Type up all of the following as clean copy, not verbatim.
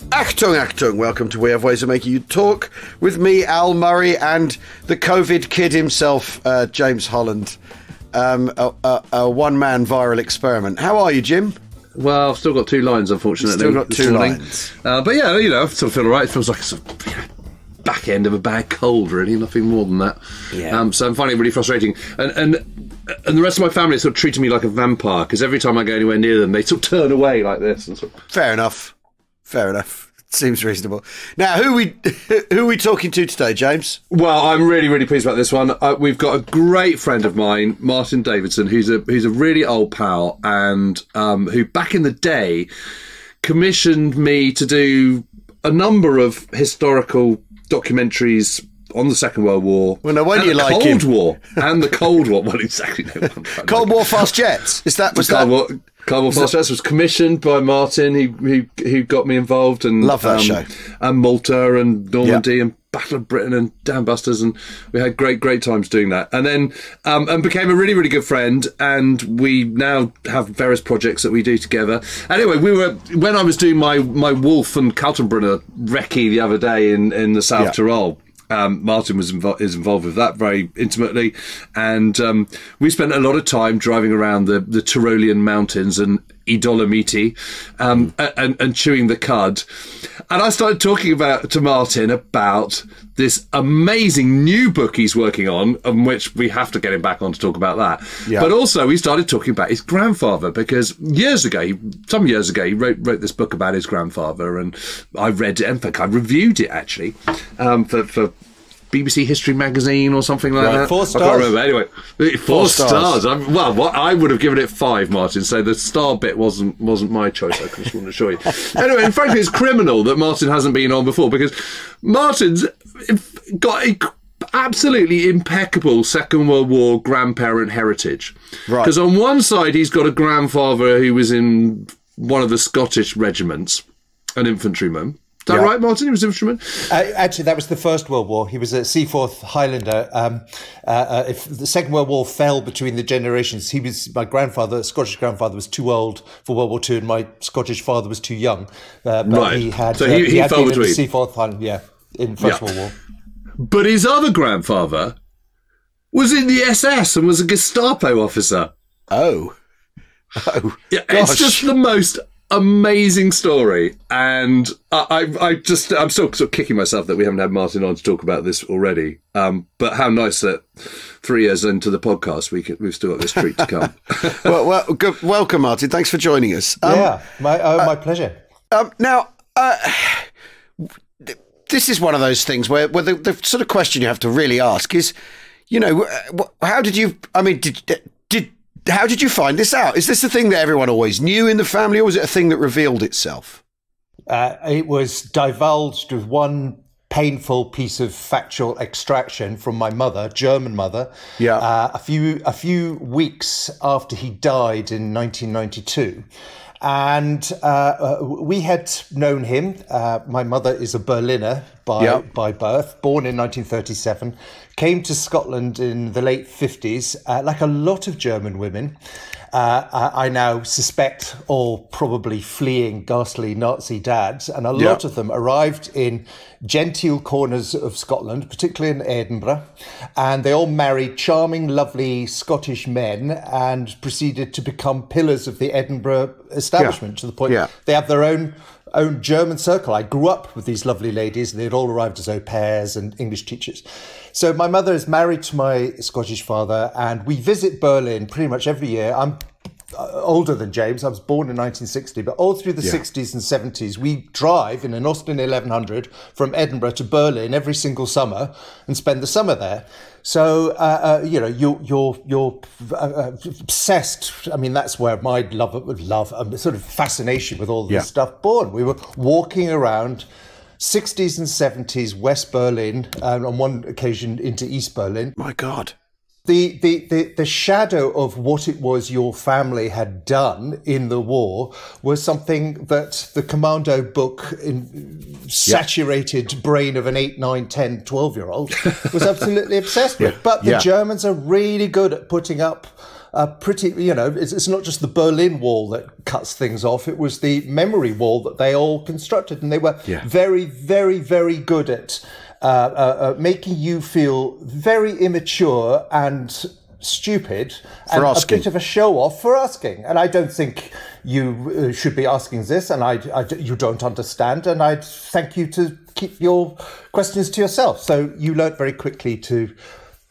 Achtung, Achtung, welcome to We Have Ways of Making You Talk with me, Al Murray, and the COVID kid himself, James Holland. A one-man viral experiment. How are you, Jim? Well, I've still got 2 lines, unfortunately. Still got 2 lines. But yeah, you know, I sort of feel all right. It feels like a sort of back end of a bad cold, really. Nothing more than that. Yeah. So I'm finding it really frustrating. And the rest of my family sort of treating me like a vampire, because every time I go anywhere near them, they sort of turn away like this. And sort of... Fair enough. Fair enough. Seems reasonable. Now, who are we talking to today, James? Well, I'm really, really pleased about this one. We've got a great friend of mine, Martin Davidson, who's a really old pal, and who back in the day commissioned me to do a number of historical documentaries on the Second World War. Well, no wonder you like him. Cold War and the Cold War. Well, exactly. No, Cold War fast jets. Cold War Fast Jets was commissioned by Martin, who got me involved, and love that show. And Malta and Normandy and Battle of Britain and Dam Busters, and we had great times doing that. And then and became a really good friend, and we now have various projects that we do together. Anyway, when I was doing my Wolf and Kaltenbrunner recce the other day in the South Tyrol. Martin is involved with that very intimately, and we spent a lot of time driving around the Tyrolean mountains and Dolomiti and chewing the cud. And I started talking to Martin about this amazing new book he's working on which we have to get him back on to talk about that. Yeah. But also we started talking about his grandfather, because some years ago, he wrote this book about his grandfather, and I read it. In fact, I reviewed it actually for BBC History Magazine or something like that. 4 stars. I can't remember. Anyway, 4 stars. I would have given it 5, Martin. So the star bit wasn't my choice. I just want to show you. Anyway, and frankly, it's criminal that Martin hasn't been on before, because Martin's got a absolutely impeccable Second World War grandparent heritage. Right. Because on one side, he's got a grandfather who was in one of the Scottish regiments, an infantryman. Is that right, Martin? He was an infantryman? Actually, that was the First World War. He was a Seaforth Highlander. If the Second World War fell between the generations, my Scottish grandfather, was too old for World War II, and my Scottish father was too young. But right. He had, so he had fell been between. In the Seaforth Highlander, in First World War. But his other grandfather was in the SS and was a Gestapo officer. Oh. Yeah, it's just the most amazing story, and I'm still sort of kicking myself that we haven't had Martin on to talk about this already. But how nice that 3 years into the podcast we've still got this treat to come. well, good. Welcome, Martin. Thanks for joining us. My pleasure. Now, this is one of those things where the sort of question you have to really ask is, how did you? I mean, how did you find this out? Is this a thing that everyone always knew in the family, or was it a thing that revealed itself? It was divulged with one painful piece of factual extraction from my mother, German mother. Yeah. A few weeks after he died in 1992. And we had known him. My mother is a Berliner by birth, born in 1937, came to Scotland in the late 50s, like a lot of German women. I now suspect all probably fleeing ghastly Nazi dads, and a lot of them arrived in genteel corners of Scotland, particularly in Edinburgh, and they all married charming, lovely Scottish men and proceeded to become pillars of the Edinburgh establishment to the point they have their own German circle. I grew up with these lovely ladies, and they'd all arrived as au pairs and English teachers. So my mother is married to my Scottish father, and we visit Berlin pretty much every year. I'm older than James. I was born in 1960, but all through the 60s and 70s, we drive in an Austin 1100 from Edinburgh to Berlin every single summer and spend the summer there. So, you're obsessed. I mean, that's where my love, sort of fascination with all this stuff born. We were walking around 60s and 70s West Berlin, and on one occasion into East Berlin. My God. the shadow of what it was your family had done in the war was something that the commando book saturated brain of an 8, 9, 10, 12-year-old was absolutely obsessed with. But the Germans are really good at putting up a pretty, it's not just the Berlin Wall that cuts things off. It was the memory wall that they all constructed. And they were very, very, very good at making you feel very immature and stupid and a bit of a show off for asking. And I don't think you should be asking this, and you don't understand, and I'd thank you to keep your questions to yourself. So you learnt very quickly to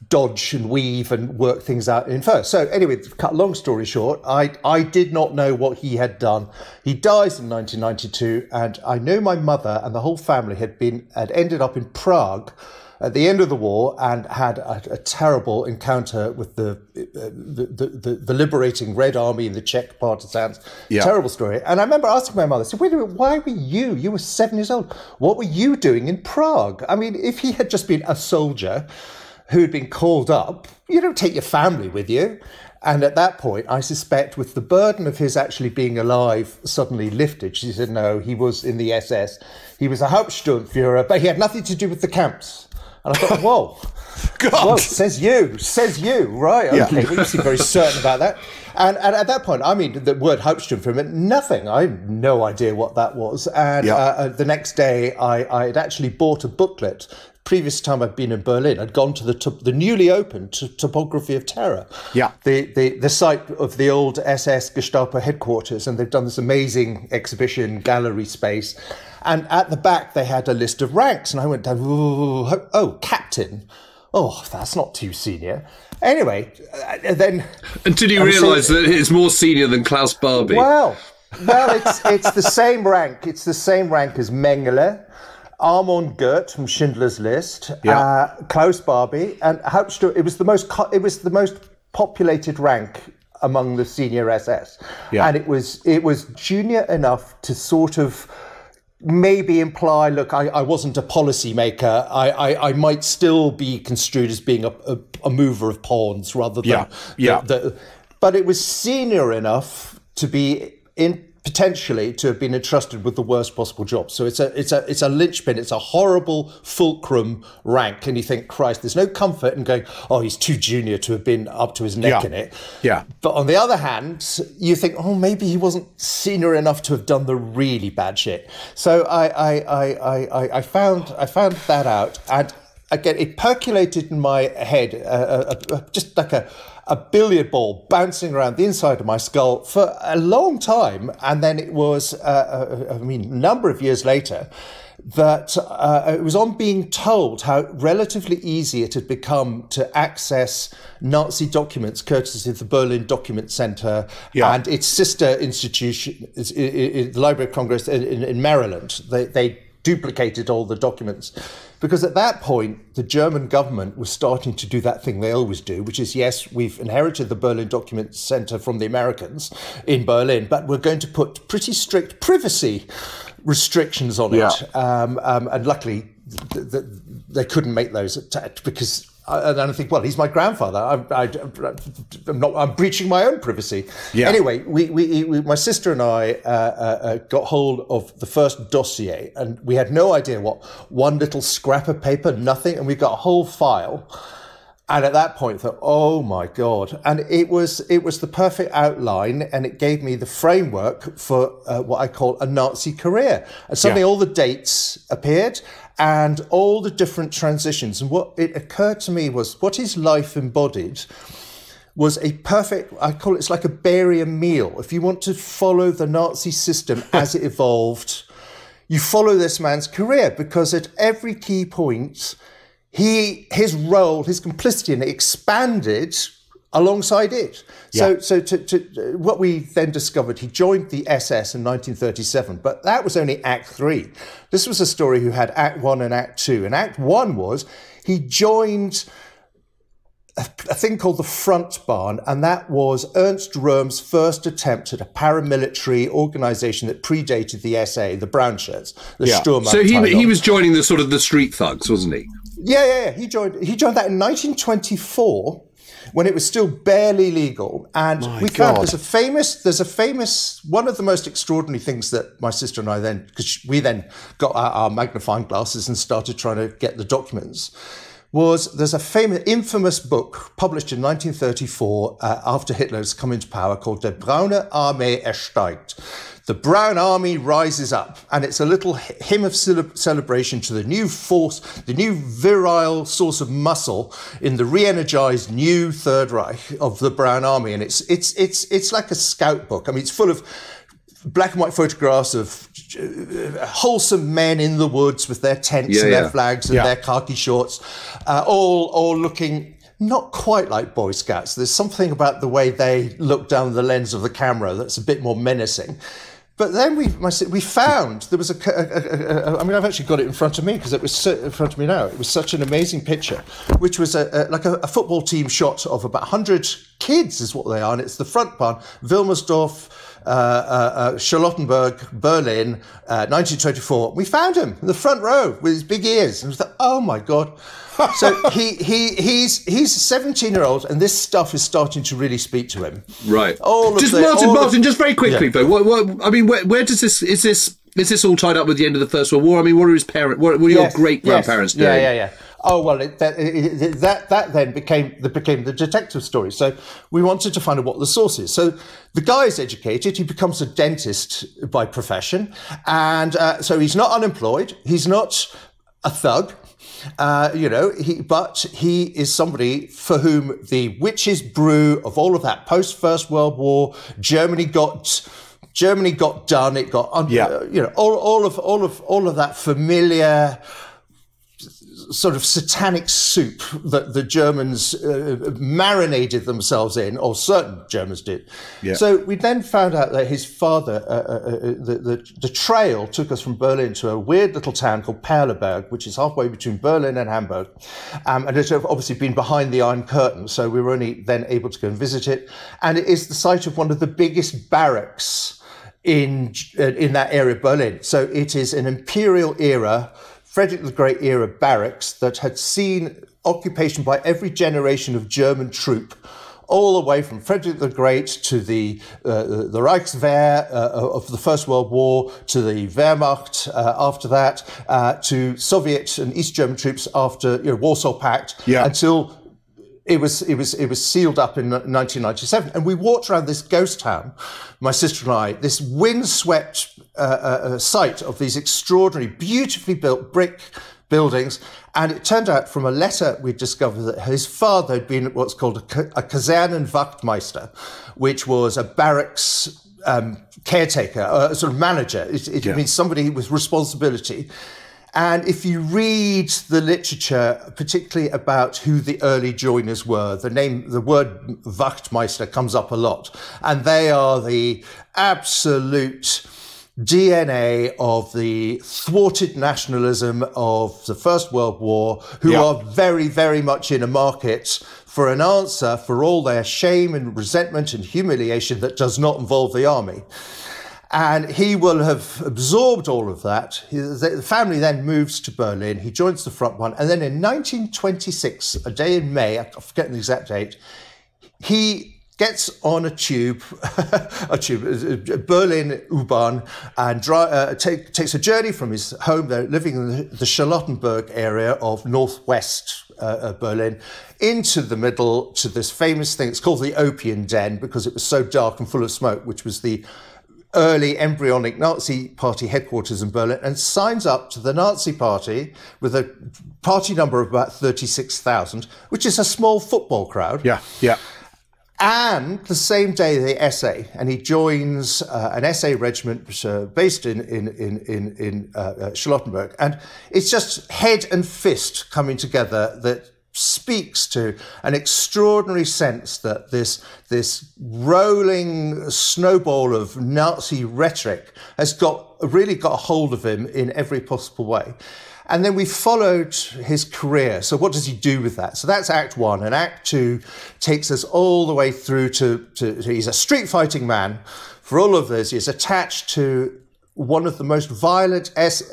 dodge and weave and work things out in first. So anyway, to cut a long story short, I did not know what he had done. He dies in 1992, and I know my mother and the whole family had ended up in Prague at the end of the war and had a terrible encounter with the liberating Red Army and the Czech partisans. Terrible story. And I remember asking my mother, I said, wait a minute, why were you were 7 years old, what were you doing in Prague? I mean, if he had just been a soldier who'd been called up, you don't take your family with you. And at that point, I suspect with the burden of his actually being alive suddenly lifted, she said, no, he was in the SS. He was a Hauptsturmführer, but he had nothing to do with the camps. And I thought, whoa, God. Says you, right? Okay, well, you seem very certain about that. And at that point, I mean, the word Hauptsturmführer meant nothing. I had no idea what that was. And the next day, I had actually bought a booklet. Previous time I'd been in Berlin, I'd gone to the newly opened Topography of Terror, the site of the old SS Gestapo headquarters, and they've done this amazing exhibition gallery space. And at the back, they had a list of ranks, and I went down, oh, captain. Oh, that's not too senior. Anyway, then... Until you realise that it's more senior than Klaus Barbie. Well, it's the same rank. It's the same rank as Mengele, Armand Gert from Schindler's List, Klaus Barbie, and Hauptsturm. It was the most populated rank among the senior SS, and it was junior enough to sort of maybe imply, look, I wasn't a policy maker. I might still be construed as being a mover of pawns rather than but it was senior enough to be potentially to have been entrusted with the worst possible job. So it's a linchpin. It's a horrible fulcrum rank, and you think, Christ, there's no comfort in going, oh, he's too junior to have been up to his neck in it. But on the other hand, you think, oh, maybe he wasn't senior enough to have done the really bad shit. So I found that out, and again, it percolated in my head, just like a billiard ball bouncing around the inside of my skull for a long time. And then it was, a number of years later, that it was on being told how relatively easy it had become to access Nazi documents, courtesy of the Berlin Document Center and its sister institution, the Library of Congress in Maryland. They duplicated all the documents. Because at that point, the German government was starting to do that thing they always do, which is, yes, we've inherited the Berlin Document Center from the Americans in Berlin, but we're going to put pretty strict privacy restrictions on it. And luckily, they couldn't make those because... And I think, well, he's my grandfather. I'm breaching my own privacy. Anyway, my sister and I got hold of the first dossier, and we had no idea what one little scrap of paper, nothing, and we got a whole file. And at that point, I thought, oh my God! And it was the perfect outline, and it gave me the framework for what I call a Nazi career. And suddenly, all the dates appeared. And all the different transitions. And what it occurred to me was what his life embodied was a perfect, I call it's like a barium meal. If you want to follow the Nazi system as it evolved, you follow this man's career, because at every key point, his role, his complicity in it expanded alongside it. So to what we then discovered, he joined the SS in 1937, but that was only Act 3. This was a story who had Act 1 and Act 2. And Act 1 was he joined a thing called the Front Bahn, and that was Ernst Röhm's first attempt at a paramilitary organization that predated the SA, the brown shirts, the Sturm. So he was joining the sort of the street thugs, wasn't he? Yeah. He joined that in 1924. when it was still barely legal. And we found there's a famous, one of the most extraordinary things that my sister and I then, because we then got out our magnifying glasses and started trying to get the documents, there's a infamous book published in 1934 after Hitler's come into power called Der Braune Armee ersteigt. The Brown Army rises up, and it's a little hymn of celebration to the new force, the new virile source of muscle in the re-energized new Third Reich of the Brown Army. And it's like a scout book. I mean, it's full of black and white photographs of wholesome men in the woods with their tents and their flags and their khaki shorts, all looking not quite like Boy Scouts. There's something about the way they look down the lens of the camera that's a bit more menacing. But then we found there was I mean, I've actually got it in front of me because it was in front of me now. It was such an amazing picture, which was like a football team shot of about 100 kids is what they are. And it's the front one, Wilmersdorf, Charlottenburg, Berlin, 1924. We found him in the front row with his big ears. And we thought, oh my God. So he's a 17-year-old, and this stuff is starting to really speak to him. Right. Martin, just very quickly, though. What I mean, where does this is this all tied up with the end of the First World War? I mean, what are his parents? What were your great grandparents doing? Yeah. Oh well, that then became the detective story. So we wanted to find out what the source is. So the guy is educated. He becomes a dentist by profession, and so he's not unemployed. He's not a thug. But he is somebody for whom the witch's brew of all of that post First World War, Germany got done. It got all of that familiar sort of satanic soup that the Germans marinated themselves in, or certain Germans did. Yeah. So we then found out that his father, the trail took us from Berlin to a weird little town called Perleberg, which is halfway between Berlin and Hamburg. And it's obviously been behind the Iron Curtain, so we were only then able to go and visit it. And it is the site of one of the biggest barracks in that area of Berlin. So it is an imperial era, Frederick the Great era barracks that had seen occupation by every generation of German troop, all the way from Frederick the Great to the Reichswehr of the First World War, to the Wehrmacht after that, to Soviet and East German troops after Warsaw Pact, until it was sealed up in 1997. And we walked around this ghost town, my sister and I, this windswept site of these extraordinary, beautifully built brick buildings. And it turned out from a letter we discovered that his father had been what's called a Kasernenwachtmeister, which was a barracks caretaker, a sort of manager. It means somebody with responsibility. And if you read the literature, particularly about who the early joiners were, the word Wachtmeister comes up a lot. And they are the absolute DNA of the thwarted nationalism of the First World War, who are very, very much in a market for an answer for all their shame and resentment and humiliation that does not involve the army. And he will have absorbed all of that. The family then moves to Berlin. He joins the front one. And then in 1926, a day in May, I'm forgetting the exact date, he gets on a tube, Berlin U-Bahn, and takes a journey from his home there, living in the Charlottenburg area of northwest Berlin, into the middle to this famous thing. It's called the Opium Den because it was so dark and full of smoke, which was the early embryonic Nazi party headquarters in Berlin, and signs up to the Nazi party with a party number of about 36,000, which is a small football crowd. Yeah. And the same day, the SA, and he joins an SA regiment based in Charlottenburg. And it's just head and fist coming together that speaks to an extraordinary sense that this rolling snowball of Nazi rhetoric has really got a hold of him in every possible way. And then we followed his career. So what does he do with that? So that's Act 1. And Act 2 takes us all the way through to he's a street fighting man. For all of this, he's attached to one of the most violent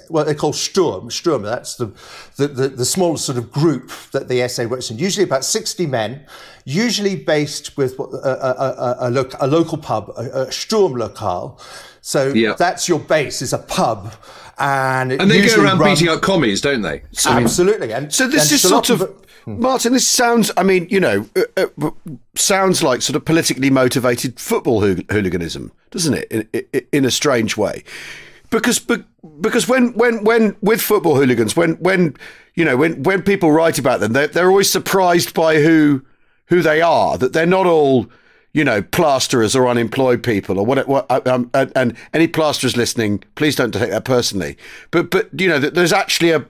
what they call Sturm. That's the smallest sort of group that the SA works in. Usually about 60 men, usually based with a local pub, a Sturmlokal. So that's your base, is a pub. And they go around beating up commies, don't they? Absolutely. And so this is sort of, Martin, this sounds, I mean, you know, sounds like sort of politically motivated football hooliganism, doesn't it? In a strange way. Because when with football hooligans, when people write about them, they're always surprised by who they are, that they're not all, you know, plasterers or unemployed people or what and any plasterers listening, please don't take that personally. But you know, there's actually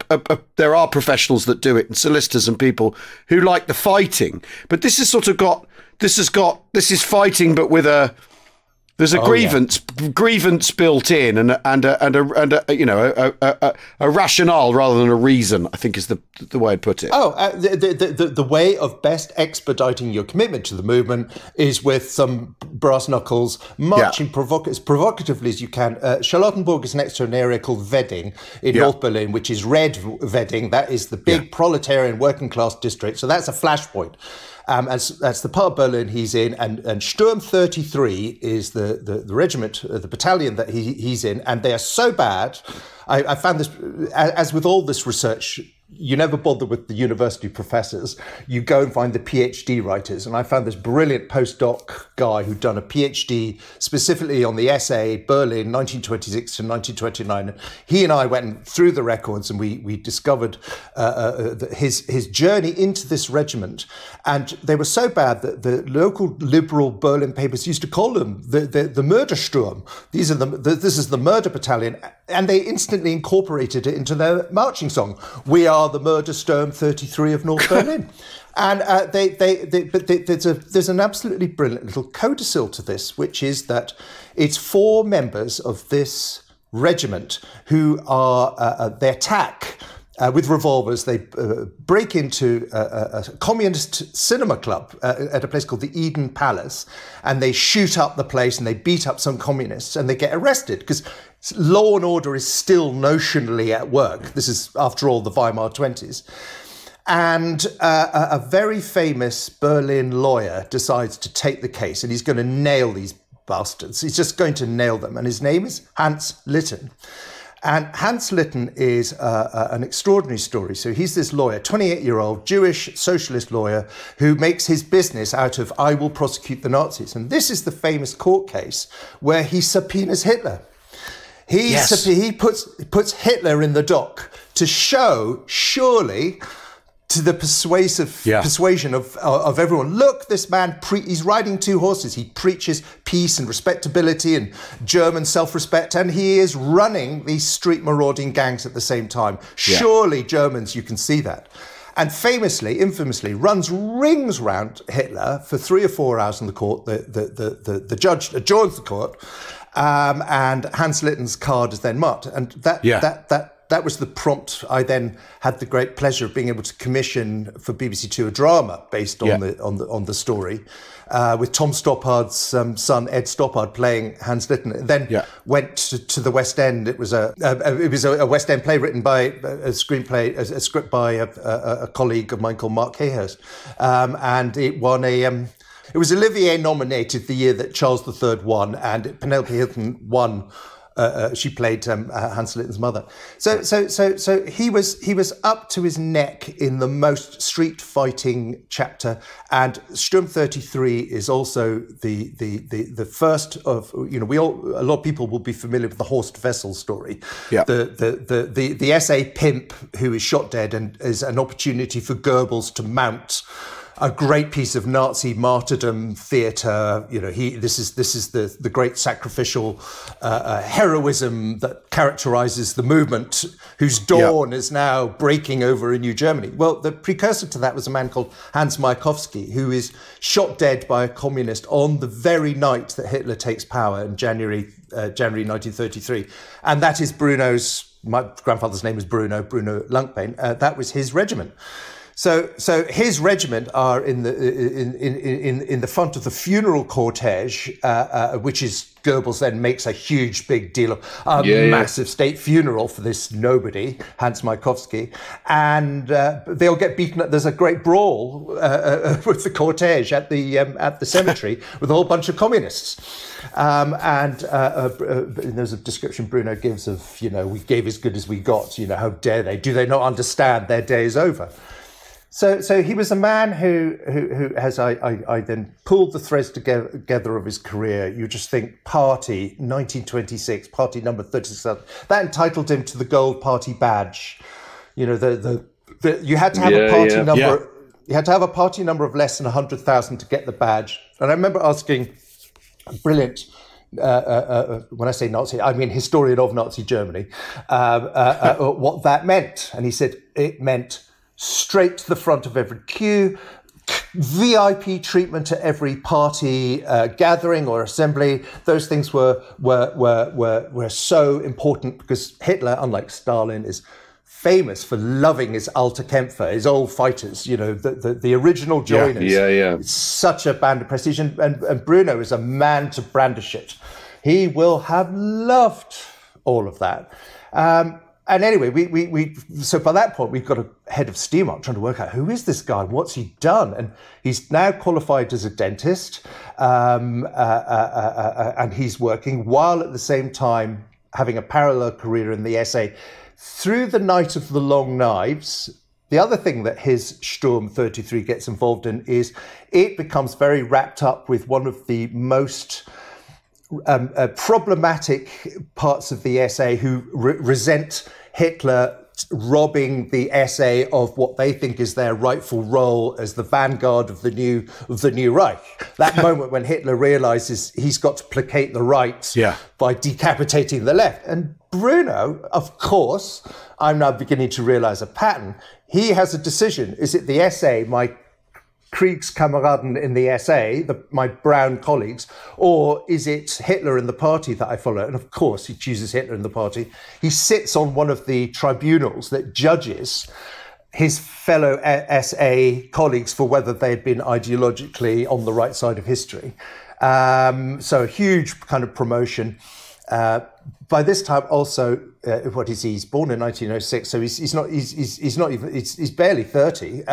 there are professionals that do it, and solicitors and people who like the fighting. But this has sort of this is fighting, but with there's a grievance built in, and a you know a rationale rather than a reason, I think is the way I'd put it. The way of best expediting your commitment to the movement is with some brass knuckles, marching as provocatively as you can. Charlottenburg is next to an area called Wedding in North Berlin, which is Red Wedding. That is the big proletarian working class district. So that's a flashpoint. That's the part of Berlin he's in, and Sturm 33 is the regiment, the battalion that he's in, and they are so bad. I found this, as with all this research, you never bother with the university professors. You go and find the PhD writers. And I found this brilliant postdoc guy who'd done a PhD specifically on the SA Berlin, 1926 to 1929. He and I went through the records, and we discovered his journey into this regiment. And they were so bad that the local liberal Berlin papers used to call them the Mördersturm. This is the murder battalion. And they instantly incorporated it into their marching song. We are the Mördersturm 33 of North Berlin. And there's an absolutely brilliant little codicil to this, which is that it's 4 members of this regiment who are, they attack with revolvers. They break into a communist cinema club at a place called the Eden Palace, and they shoot up the place and they beat up some communists, and they get arrested because law and order is still notionally at work. This is, after all, the Weimar 20s. And a very famous Berlin lawyer decides to take the case, and he's going to nail these bastards. He's just going to nail them. And his name is Hans Litton. And Hans Litton is an extraordinary story. So he's this lawyer, 28-year-old Jewish socialist lawyer who makes his business out of, I will prosecute the Nazis. And this is the famous court case where he subpoenas Hitler. He puts Hitler in the dock to show, surely, to the persuasion of everyone, look, this man, he's riding 2 horses. He preaches peace and respectability and German self-respect, and he is running these street marauding gangs at the same time. Surely, Germans, you can see that. And infamously, runs rings round Hitler for 3 or 4 hours in the court. The judge adjourns the court, and Hans Litton's card is then marked. And that was the prompt. I then had the great pleasure of being able to commission for BBC Two a drama based on the story, with Tom Stoppard's son Ed Stoppard playing Hans Litton. And then went to the West End. It was a West End play written by a script by a colleague of mine called Mark Hayhurst, and it won a. It was Olivier nominated the year that Charles III won, and Penelope Hilton won. She played Hans Litton's mother. So he was up to his neck in the most street fighting chapter, and Sturm 33 is also the first of, you know, a lot of people will be familiar with the Horst Wessel story. Yeah. The SA pimp who is shot dead and is an opportunity for Goebbels to mount a great piece of Nazi martyrdom theatre. You know, this is the great sacrificial heroism that characterises the movement, whose dawn is now breaking over in New Germany. Well, the precursor to that was a man called Hans Majakowski, who is shot dead by a communist on the very night that Hitler takes power in January 1933, and that is my grandfather's name was Bruno Lunkbein. That was his regiment. So his regiment are in the front of the funeral cortege, which is Goebbels then makes a huge big deal of a massive state funeral for this nobody, Hans Mayakovsky, and they'll get beaten up. There's a great brawl with the cortege at the cemetery with a whole bunch of communists. And there's a description Bruno gives of, we gave as good as we got. How dare they? Do they not understand their day is over? So he was a man who as I then pulled the threads together of his career. You just think party, 1926, party number 37. That entitled him to the Gold Party badge. You had to have a party number. Yeah. You had to have a party number of less than 100,000 to get the badge. And I remember asking a brilliant, when I say Nazi, I mean historian of Nazi Germany, what that meant. And he said it meant straight to the front of every queue, VIP treatment to every party gathering or assembly. Those things were so important because Hitler, unlike Stalin, is famous for loving his Alte Kämpfer, his old fighters, the original joiners. Yeah. It's such a band of prestige. And Bruno is a man to brandish it. He will have loved all of that. And anyway, so by that point, we've got a head of steam up trying to work out who is this guy, what's he done? And he's now qualified as a dentist, and he's working while at the same time having a parallel career in the SA. Through the Night of the Long Knives, the other thing that his Sturm 33 gets involved in is it becomes very wrapped up with one of the most problematic parts of the SA who resent Hitler robbing the SA of what they think is their rightful role as the vanguard of the new Reich. That moment when Hitler realizes he's got to placate the right by decapitating the left. And Bruno, of course, I'm now beginning to realize a pattern. He has a decision. Is it the SA, my Kriegskameraden in the SA, my brown colleagues, or is it Hitler in the party that I follow? And of course, he chooses Hitler in the party. He sits on one of the tribunals that judges his fellow SA colleagues for whether they had been ideologically on the right side of history. So a huge kind of promotion. By this time, also, what is he? He's born in 1906, so he's barely 30.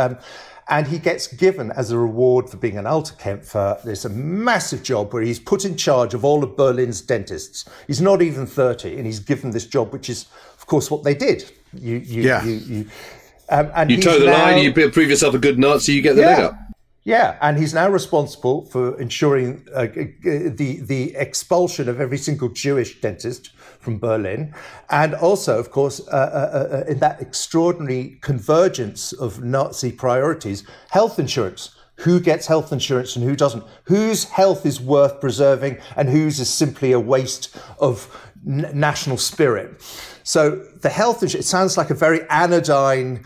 And he gets given as a reward for being an Alte Kämpfer. There's a massive job where he's put in charge of all of Berlin's dentists. He's not even 30, and he's given this job, which is, of course, what they did. You toe the line, you prove yourself a good Nazi, you get the leg up. Yeah, and he's now responsible for ensuring the expulsion of every single Jewish dentist from Berlin. And also, of course, in that extraordinary convergence of Nazi priorities, health insurance. Who gets health insurance and who doesn't? Whose health is worth preserving and whose is simply a waste of national spirit? So the health insurance, it sounds like a very anodyne,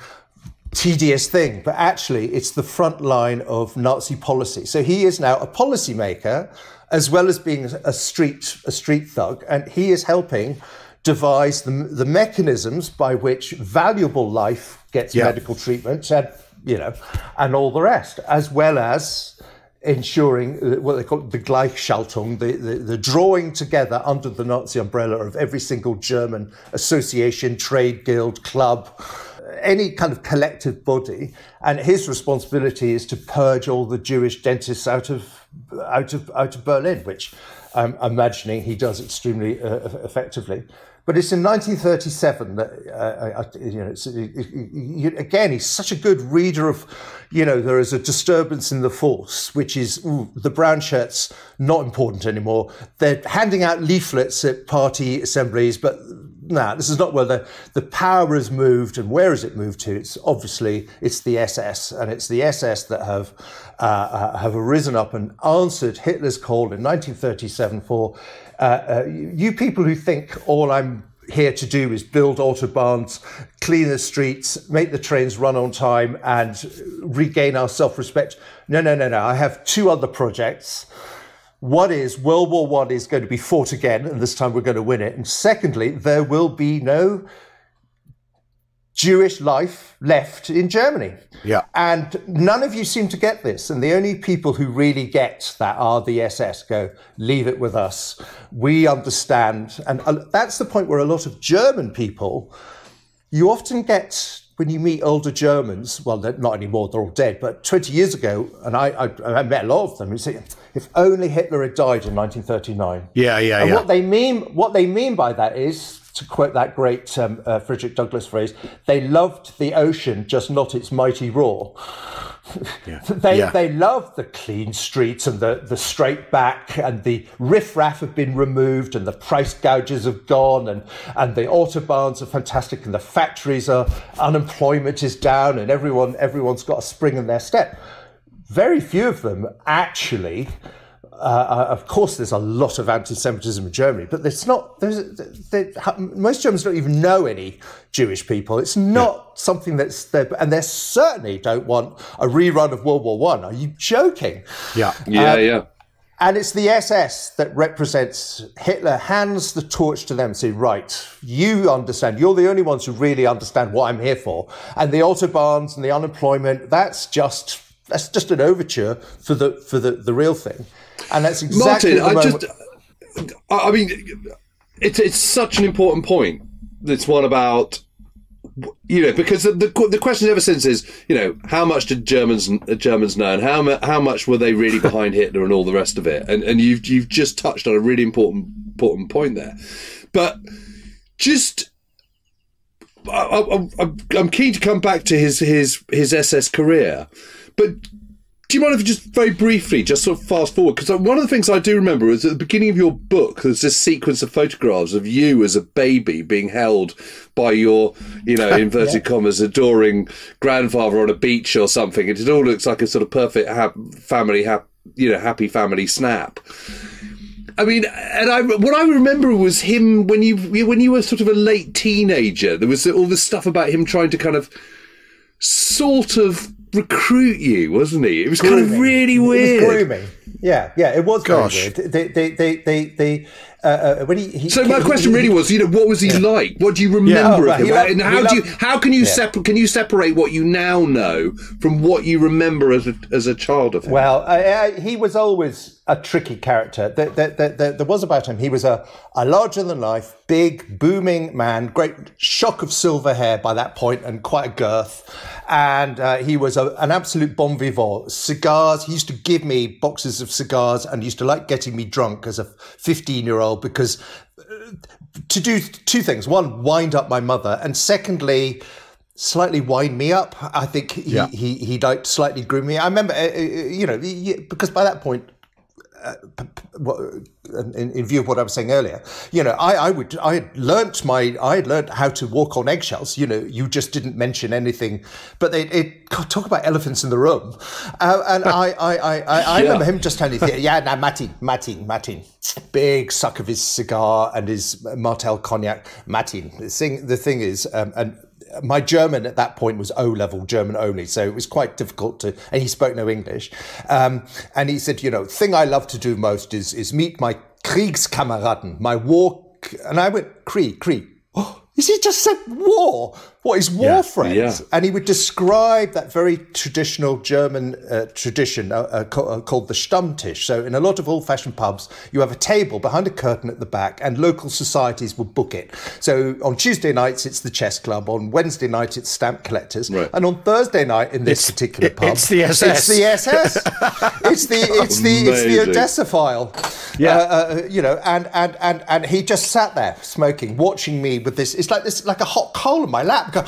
tedious thing, but actually it's the front line of Nazi policy. So he is now a policymaker as well as being a street thug, and he is helping devise the mechanisms by which valuable life gets medical treatment and all the rest, as well as ensuring what they call the Gleichschaltung, the drawing together under the Nazi umbrella of every single German association, trade guild, club, any kind of collective body. And his responsibility is to purge all the Jewish dentists out of Berlin, which I'm imagining he does extremely effectively. But it's in 1937 that, again, he's such a good reader of, there is a disturbance in the force, which is the brown shirts, not important anymore. They're handing out leaflets at party assemblies, but this is not where the power has moved. And where has it moved to? It's the SS, and it's the SS that have arisen up and answered Hitler's call in 1937 for you people who think all I'm here to do is build autobahns, clean the streets, make the trains run on time, and regain our self-respect. No. I have two other projects. One is World War I is going to be fought again, and this time we're going to win it. And secondly, there will be no Jewish life left in Germany. Yeah. And none of you seem to get this. And the only people who really get that are the SS. Go, leave it with us. We understand. And that's the point where a lot of German people, you often get, when you meet older Germans, well, not anymore, they're all dead, but 20 years ago, and I met a lot of them, who say, if only Hitler had died in 1939. And what they mean by that is, to quote that great Frederick Douglass phrase, they loved the ocean, just not its mighty roar. They love the clean streets and the straight back, and the riffraff have been removed, and the price gouges have gone, and the autobahns are fantastic, and the factories are, unemployment is down, and everyone's got a spring in their step. Very few of them actually. Of course, there's a lot of anti-Semitism in Germany, but it's not. Most Germans don't even know any Jewish people. It's not something that's there, and they certainly don't want a rerun of World War I. Are you joking? Yeah. And it's the SS that represents Hitler, hands the torch to them and say, right, you understand. You're the only ones who really understand what I'm here for. And the autobahns and the unemployment, that's just an overture for the real thing. And that's exactly Martin, I mean, it's such an important point. This one about, because the question ever since is, how much did Germans know, and how much were they really behind Hitler and all the rest of it? And you've just touched on a really important point there. But just, I'm keen to come back to his SS career, but. Do you mind if you just very briefly, just sort of fast forward? Because one of the things I do remember is at the beginning of your book, there's this sequence of photographs of you as a baby being held by your, inverted commas, adoring grandfather on a beach or something. It all looks like a sort of perfect happy family snap. I mean, what I remember was him when you were sort of a late teenager. There was all this stuff about him trying to kind of sort of recruit you, wasn't he? It was kind of really weird. It was grooming. Yeah, it was very weird. So my question really was, what was he like? What do you remember of him? And how can you separate what you now know from what you remember as a child of him? Well, he was always a tricky character. There was about him. He was a larger than life, big, booming man, great shock of silver hair by that point, and quite a girth. And he was an absolute bon vivant. Cigars. He used to give me boxes of cigars and used to like getting me drunk as a 15-year-old because to do two things. One, wind up my mother. And secondly, slightly wind me up. I think he liked slightly groom me. I remember, because by that point, in view of what I was saying earlier, I had learnt how to walk on eggshells. You just didn't mention anything, but they talk about elephants in the room, and I remember him just telling me, Martin, big suck of his cigar and his Martell cognac, Martin. The thing is, and my German at that point was O-level, German only, so it was quite difficult and he spoke no English. And he said, thing I love to do most is meet my Kriegskameraden, my war, and I went, Krieg. Oh, is he just said war? What is war friends? Yeah. And he would describe that very traditional German tradition called the Stammtisch. So in a lot of old-fashioned pubs, you have a table behind a curtain at the back, and local societies will book it. So on Tuesday nights, it's the chess club. On Wednesday night, it's stamp collectors. Right. And on Thursday night, in this particular pub, it's the SS. It's the SS. it's the Odessa file. Yeah. And he just sat there smoking, watching me with this. It's like a hot coal in my lap. Go,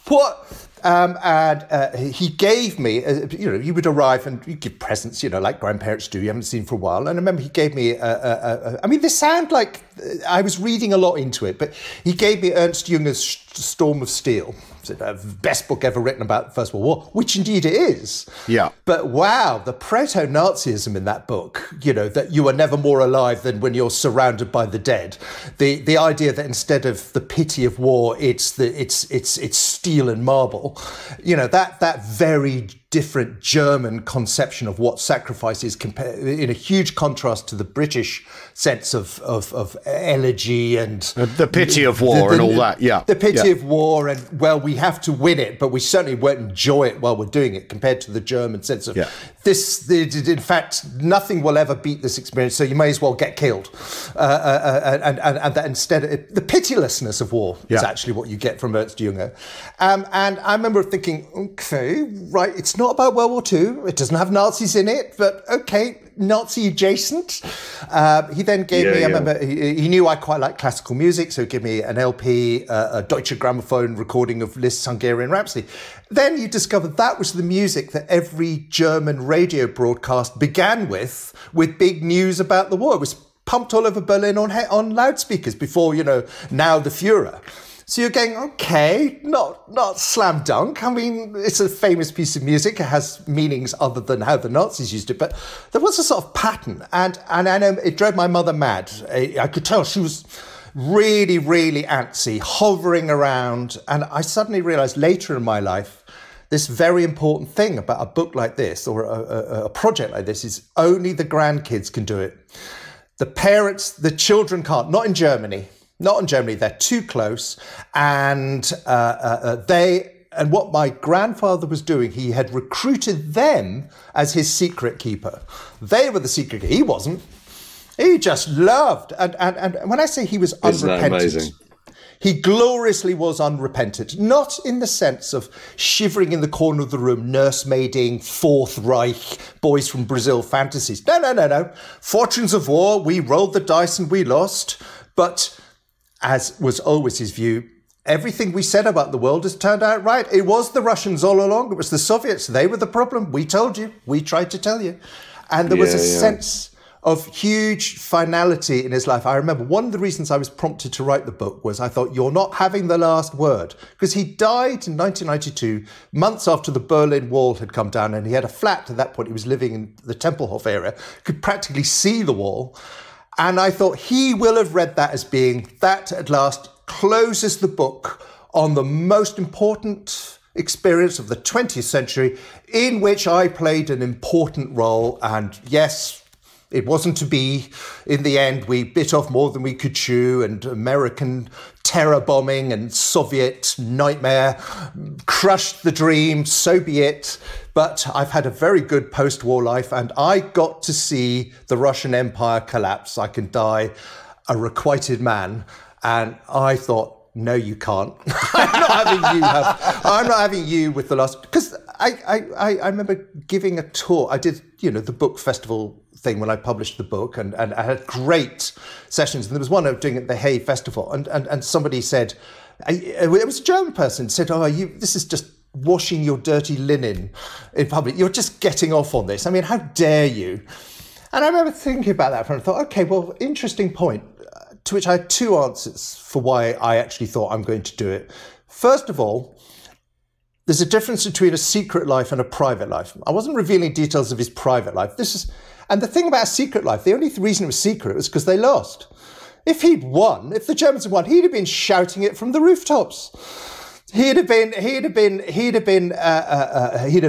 what? And he gave me, you would arrive and you give presents, like grandparents do, you haven't seen for a while. And I remember he gave me, they sound like I was reading a lot into it, but he gave me Ernst Junger's Storm of Steel. It's the best book ever written about the First World War, which indeed it is. Yeah. But wow, the proto-Nazism in that book, that you are never more alive than when you're surrounded by the dead. The idea that instead of the pity of war, it's steel and marble. That very different German conception of what sacrifice is, in a huge contrast to the British sense of elegy and the pity of war and all that. Yeah, the pity of war, and well, we have to win it, but we certainly won't enjoy it while we're doing it, compared to the German sense of this. In fact, nothing will ever beat this experience, so you may as well get killed. And that instead, the pitilessness of war is actually what you get from Ernst Jünger. And I remember thinking, okay, right, it's not about World War II. It doesn't have Nazis in it, but okay, Nazi adjacent. He then gave me, I remember, he knew I quite liked classical music, so he gave me an LP, a Deutsche Grammophon recording of Liszt's Hungarian Rhapsody. Then you discovered that was the music that every German radio broadcast began with big news about the war. It was pumped all over Berlin on loudspeakers before, now the Führer. So you're going, okay, not slam dunk. I mean, it's a famous piece of music. It has meanings other than how the Nazis used it. But there was a sort of pattern. And I know it drove my mother mad. I could tell she was really, really antsy, hovering around. And I suddenly realized later in my life, this very important thing about a book like this or a project like this is only the grandkids can do it. The parents, the children can't, not in Germany. Not in Germany, they're too close. And and what my grandfather was doing, he had recruited them as his secret keeper. They were the secret keeper. He wasn't. He just loved. And when I say he was unrepentant, Isn't that amazing? he gloriously was unrepentant. Not in the sense of shivering in the corner of the room, nursemaiding, Fourth Reich, boys from Brazil fantasies. No. Fortunes of war, we rolled the dice and we lost. But as was always his view, everything we said about the world has turned out right. It was the Russians all along. It was the Soviets. They were the problem. We told you. We tried to tell you. And there was a sense of huge finality in his life. I remember one of the reasons I was prompted to write the book was I thought, you're not having the last word. Because he died in 1992, months after the Berlin Wall had come down, and he had a flat at that point. He was living in the Tempelhof area, could practically see the wall. And I thought he will have read that as being, that at last closes the book on the most important experience of the 20th century in which I played an important role. And yes, it wasn't to be. In the end, we bit off more than we could chew, and American terror bombing and Soviet nightmare crushed the dream, so be it. But I've had a very good post-war life, and I got to see the Russian Empire collapse. I can die a requited man. And I thought, no, you can't. I'm not having you with the last, because I remember giving a talk. I did, the book festival thing when I published the book, and I had great sessions. And there was one I was doing at the Hay Festival, and somebody said, it was a German person, said, this is just washing your dirty linen in public. You're just getting off on this. I mean, how dare you? And I remember thinking about that and I thought, okay, well, interesting point. To which I had two answers for why I actually thought I'm going to do it. First of all, there's a difference between a secret life and a private life. I wasn't revealing details of his private life. And the thing about a secret life, the only reason it was secret was because they lost. If he'd won, if the Germans had won, he'd have been shouting it from the rooftops. He'd have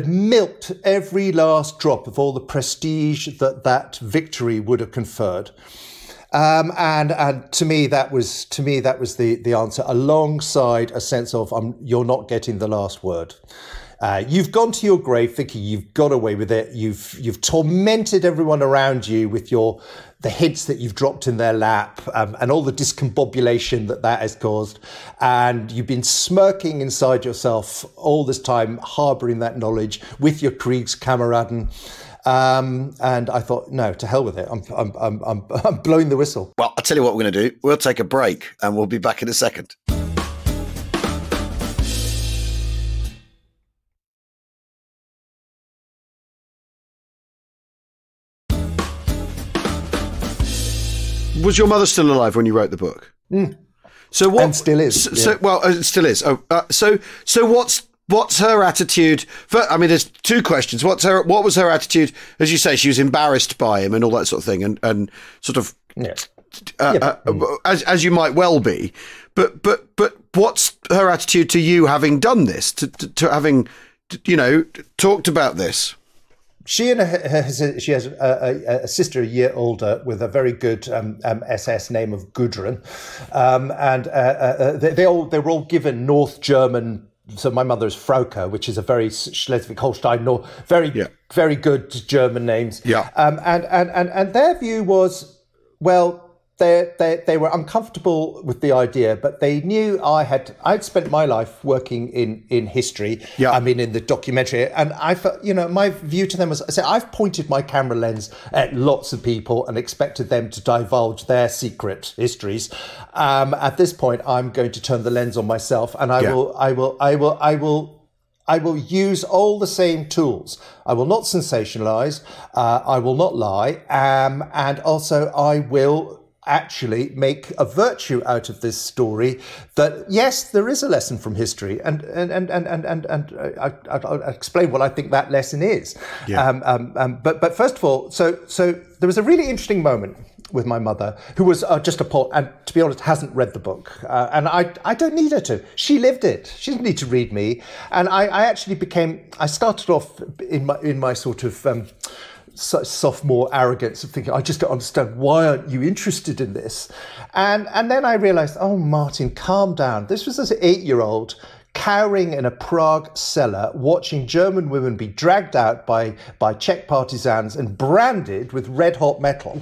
milked every last drop of all the prestige that victory would have conferred. And to me that was the answer, alongside a sense of you're not getting the last word. You've gone to your grave thinking you've got away with it. You've tormented everyone around you with the hints that you've dropped in their lap, and all the discombobulation that has caused. And you've been smirking inside yourself all this time, harbouring that knowledge with your Kriegskameraden. And I thought, no, to hell with it. I'm blowing the whistle. Well, I'll tell you what we're going to do. We'll take a break and we'll be back in a second. Was your mother still alive when you wrote the book? Mm. So what? And still is. It still is. So what's her attitude? There's two questions. What was her attitude? As you say, she was embarrassed by him and all that sort of thing, and sort of, as you might well be. But what's her attitude to you having done this, to having you know, talked about this? She and she has a sister a year older with a very good SS name of Gudrun, and they were all given North German. So my mother is Frauke, which is a very Schleswig-Holstein, very good German names. Yeah, and their view was, well, they were uncomfortable with the idea, but they knew I'd spent my life working in history. Yeah. I mean, in the documentary, and I felt, you know, my view to them was, I said, I've pointed my camera lens at lots of people and expected them to divulge their secret histories. At this point, I'm going to turn the lens on myself, and I will use all the same tools. I will not sensationalize. I will not lie, and also I will actually make a virtue out of this story that, yes, there is a lesson from history, and I'll explain what I think that lesson is. Yeah. But first of all, so there was a really interesting moment with my mother, who was just appalled, and to be honest, hasn't read the book. And I don't need her to. She lived it. She didn't need to read me. And I started off in my sort of sophomore arrogance of thinking, I just don't understand, why aren't you interested in this? And then I realized, oh, Martin, calm down. This was an 8-year-old cowering in a Prague cellar, watching German women be dragged out by Czech partisans and branded with red hot metal.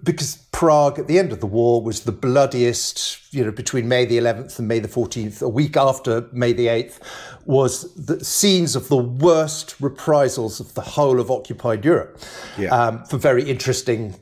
Because Prague at the end of the war was the bloodiest, you know, between May the 11th and May the 14th, a week after May the 8th, was the scenes of the worst reprisals of the whole of occupied Europe, for very interesting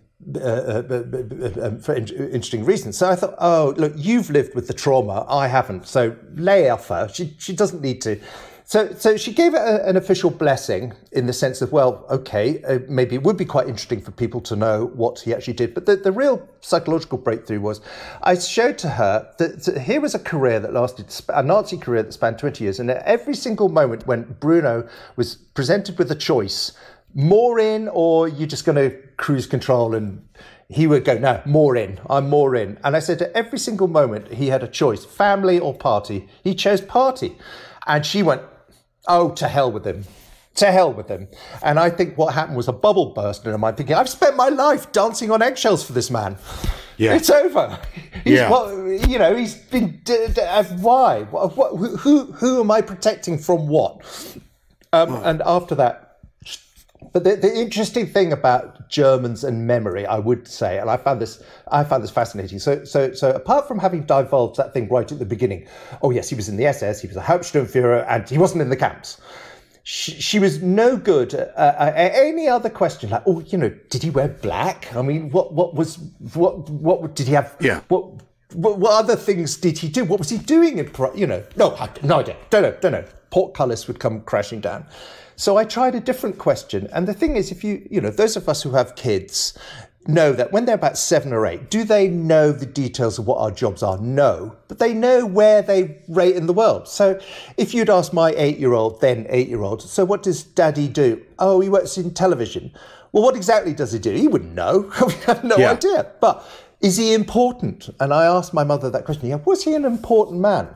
reasons. So I thought, oh, look, you've lived with the trauma, I haven't, so lay off her. She doesn't need to. So she gave it an official blessing in the sense of, well, okay, maybe it would be quite interesting for people to know what he actually did. But the real psychological breakthrough was, I showed to her that here was a career that lasted, a Nazi career that spanned 20 years. And at every single moment when Bruno was presented with a choice, more in, or you're just going to cruise control, and he would go, no, more in, I'm more in. And I said, at every single moment he had a choice, family or party, he chose party. And she went, oh, to hell with him. To hell with him. And I think what happened was a bubble burst in her mind, thinking, I've spent my life dancing on eggshells for this man. Yeah. It's over. He's been, why? Who am I protecting from what? And after that, but the interesting thing about Germans and memory, I would say, and I found this fascinating. So apart from having divulged that thing right at the beginning, oh yes, he was in the SS, he was a Hauptsturmführer, and he wasn't in the camps. She was no good at any other question, like, oh, you know, did he wear black? I mean, what did he have? Yeah. What other things did he do? What was he doing in? No idea. Don't know. Portcullis would come crashing down. So I tried a different question. And the thing is, if those of us who have kids know that when they're about 7 or 8, do they know the details of what our jobs are? No, but they know where they rate in the world. So if you'd ask my 8-year-old, so what does Daddy do? Oh, he works in television. Well, what exactly does he do? He wouldn't know. We have no idea. But is he important? And I asked my mother that question. Was he an important man?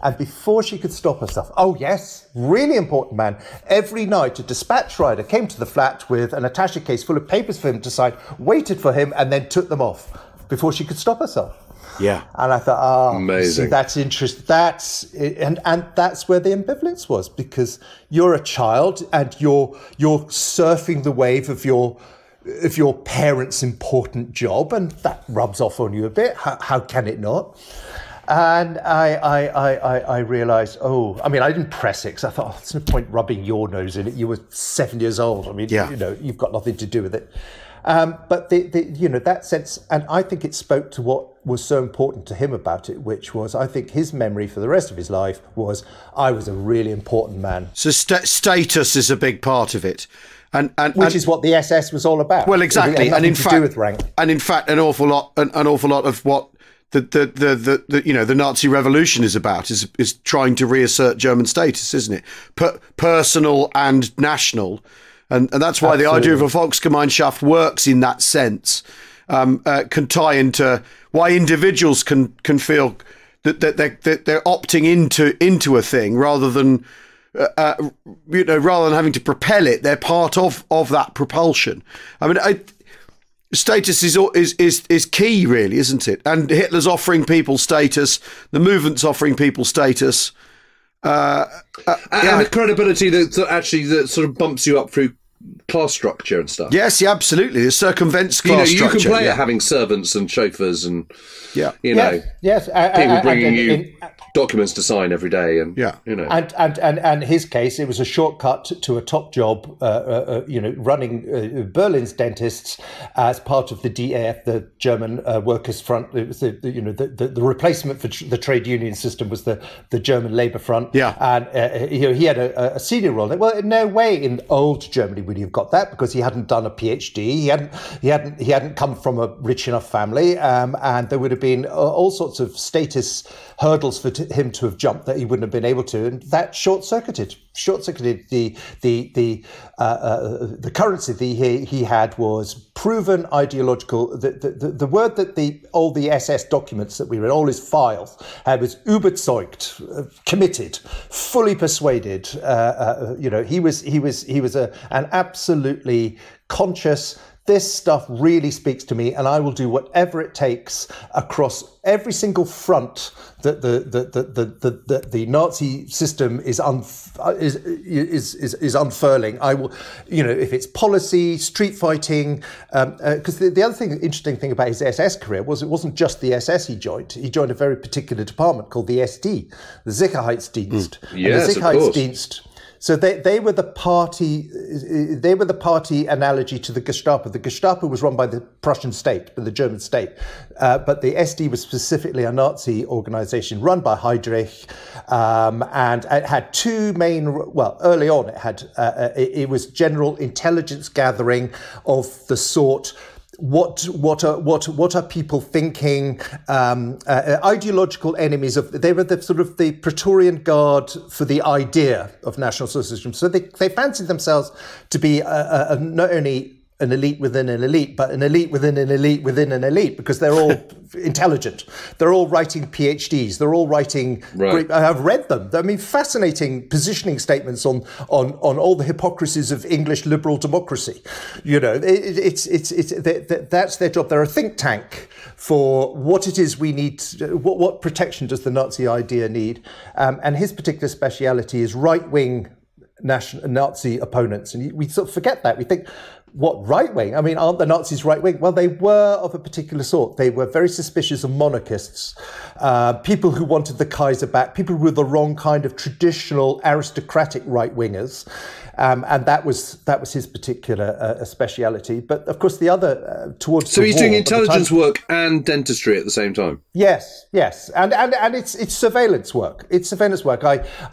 And before she could stop herself, oh yes, really important man. Every night a dispatch rider came to the flat with an attaché case full of papers for him to sign, waited for him, and then took them off before she could stop herself. Yeah. And I thought, amazing. See, that's interesting. And that's where the ambivalence was, because you're a child and you're surfing the wave of your parents' important job, and that rubs off on you a bit. How can it not? And I realised, I didn't press it because I thought, there's no point rubbing your nose in it. You were 7 years old. I mean, you've got nothing to do with it. But that sense, and I think it spoke to what was so important to him about it, which was, I think his memory for the rest of his life was, I was a really important man. So status is a big part of it. Which is what the SS was all about. Well, exactly. And in fact, to do with rank. And in fact, an awful lot of what the Nazi revolution is about is trying to reassert German status, isn't it? Personal and national, and that's why the idea of a Volksgemeinschaft works in that sense. Can tie into why individuals can feel that they're opting into a thing rather than rather than having to propel it. They're part of that propulsion. I mean, status is key, really, isn't it? And Hitler's offering people status. The movement's offering people status. And the credibility that sort of bumps you up through class structure and stuff. Yes, yeah, absolutely. It circumvents class structure. You can play at having servants and chauffeurs and yes, people bringing you documents to sign every day, and and his case, it was a shortcut to a top job, running Berlin's dentists as part of the DAF, the German Workers' Front. It was the replacement for the trade union system was the German Labour Front. Yeah, and he had a senior role. Well, in no way in old Germany would he have got that, because he hadn't done a PhD. He hadn't come from a rich enough family, and there would have been all sorts of status hurdles for him to have jumped that he wouldn't have been able to, and that short-circuited the currency that he had was proven ideological. The word that all the SS documents that we read, all his files, was überzeugt, committed, fully persuaded. He was an absolutely conscious. This stuff really speaks to me, and I will do whatever it takes across every single front that the Nazi system is unfurling. I will, if it's policy, street fighting, because the other interesting thing about his SS career was it wasn't just the SS he joined. He joined a very particular department called the SD, the Sicherheitsdienst. Yes, and the Sicherheitsdienst. So they were the party. They were the party analogy to the Gestapo. The Gestapo was run by the Prussian state, by the German state, but the SD was specifically a Nazi organization run by Heydrich, and it had two main. Well, early on, it had it was general intelligence gathering of the sort. What are people thinking? Ideological enemies of. They were the sort of the Praetorian Guard for the idea of National Socialism. So they fancied themselves to be not only an elite within an elite, but an elite within an elite within an elite, because they're all intelligent. They're all writing PhDs. They're all writing. Right. I've read them. I mean, fascinating positioning statements on all the hypocrisies of English liberal democracy. That's their job. They're a think tank for what it is we need. What protection does the Nazi idea need? And his particular speciality is right-wing Nazi opponents, and we sort of forget that. We think, what, right-wing? I mean, aren't the Nazis right-wing? Well, they were of a particular sort. They were very suspicious of monarchists, people who wanted the Kaiser back, people who were the wrong kind of traditional aristocratic right-wingers. And that was his particular speciality. But of course, the other towards. So he's doing intelligence work and dentistry at the same time. Yes, and it's surveillance work. It's surveillance work.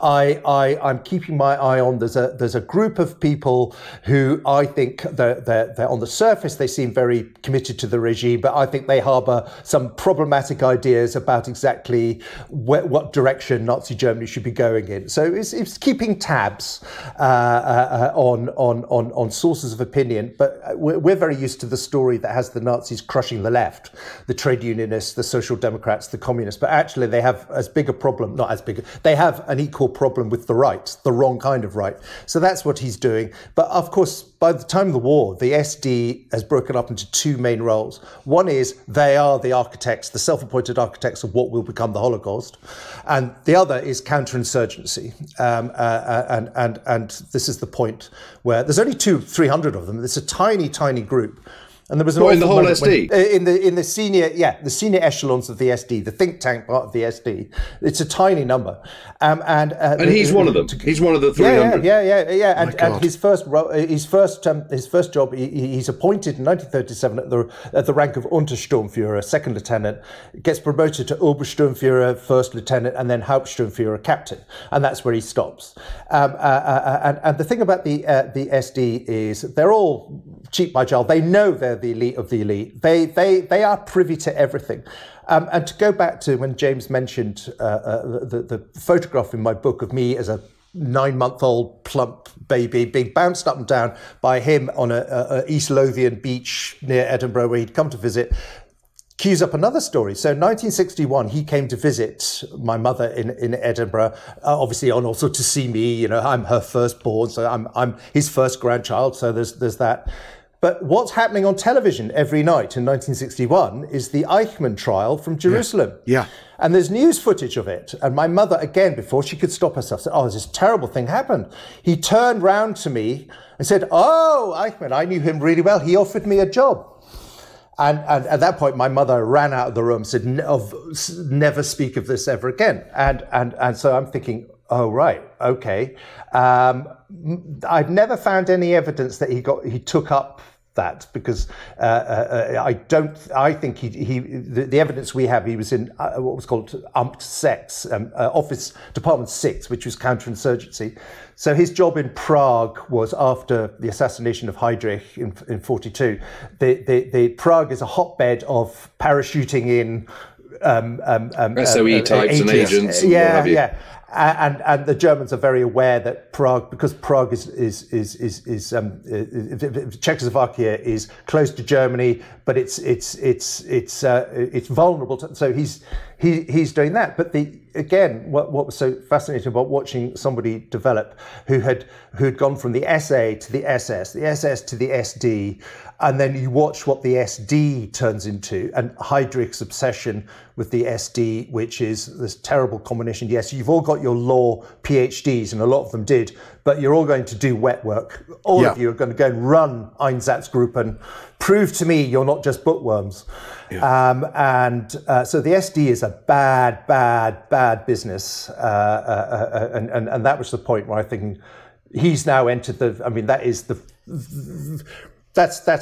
I'm keeping my eye on. There's a group of people who I think they're on the surface they seem very committed to the regime, but I think they harbour some problematic ideas about exactly what direction Nazi Germany should be going in. So it's keeping tabs. On sources of opinion, but we're very used to the story that has the Nazis crushing the left, the trade unionists, the social democrats, the communists, but actually they have as big a problem, not as big, they have an equal problem with the right, the wrong kind of right. So that's what he's doing. But of course, by the time of the war, the SD has broken up into two main roles. One is they are the architects, the self-appointed architects of what will become the Holocaust. And the other is counterinsurgency. And this is the point where there's only 300 of them. It's a tiny, tiny group. And there was in the whole SD? In the senior echelons of the SD, the think tank part of the SD. It's a tiny number. And he's one of them. He's one of the 300. Yeah. And his first job, he's appointed in 1937 at the rank of Untersturmführer, second lieutenant, gets promoted to Obersturmführer, first lieutenant, and then Hauptsturmführer, captain. And that's where he stops. And the thing about the SD is they're all cheap by jowl. They know they're the elite of the elite. They are privy to everything. And to go back to when James mentioned the photograph in my book of me as a 9-month-old plump baby being bounced up and down by him on a East Lothian beach near Edinburgh where he'd come to visit. cues up another story. So 1961, he came to visit my mother in Edinburgh, obviously on also to see me. You know, I'm her firstborn, so I'm his first grandchild. So there's that. But what's happening on television every night in 1961 is the Eichmann trial from Jerusalem. Yeah. And there's news footage of it. And my mother, again, before she could stop herself, said, oh, this terrible thing happened. He turned round to me and said, oh, Eichmann, I knew him really well. He offered me a job. And at that point, my mother ran out of the room, said, never speak of this ever again. And so I'm thinking, oh, right, okay. I've never found any evidence that he took up that, because I think the evidence we have, he was in what was called Office Department 6, which was counterinsurgency. So his job in Prague was after the assassination of Heydrich in 42. The Prague is a hotbed of parachuting in SOE types and agents. And what have you. Yeah. And the Germans are very aware that Prague, because Prague Czechoslovakia is close to Germany, but it's vulnerable. So he's doing that. But what was so fascinating about watching somebody develop who'd gone from the SA to the SS to the SD, and then you watch what the SD turns into, and Heydrich's obsession with the SD, which is this terrible combination. Yes, you've all got your law PhDs, and a lot of them did, but you're all going to do wet work. All of you are going to go and run Einsatzgruppen. Prove to me you're not just bookworms. Yeah. So the SD is a bad business. And that was the point where I think he's now entered that's the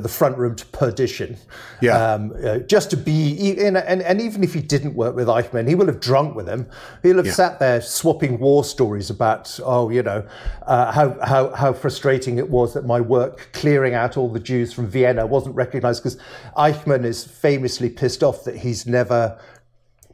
front room to perdition. Yeah. Just to be, and even if he didn't work with Eichmann, he will have drunk with him. He'll have sat there swapping war stories about, how frustrating it was that my work clearing out all the Jews from Vienna wasn't recognized, because Eichmann is famously pissed off that he's never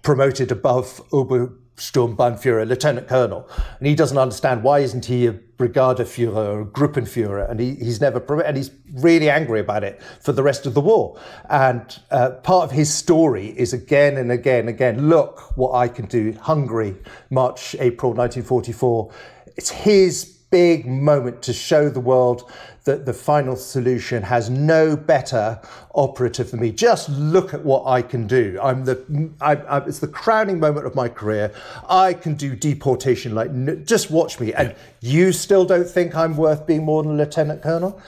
promoted above Obersturmbannführer, Lieutenant Colonel, and he doesn't understand why isn't he a Brigadeführer or a Gruppenführer, and he's never, and he's really angry about it for the rest of the war. And part of his story is again and again, look what I can do. Hungary, March, April 1944. It's his big moment to show the world that the final solution has no better operative than me. Just look at what I can do. It's the crowning moment of my career. I can do deportation, just watch me. And you still don't think I'm worth being more than a lieutenant colonel?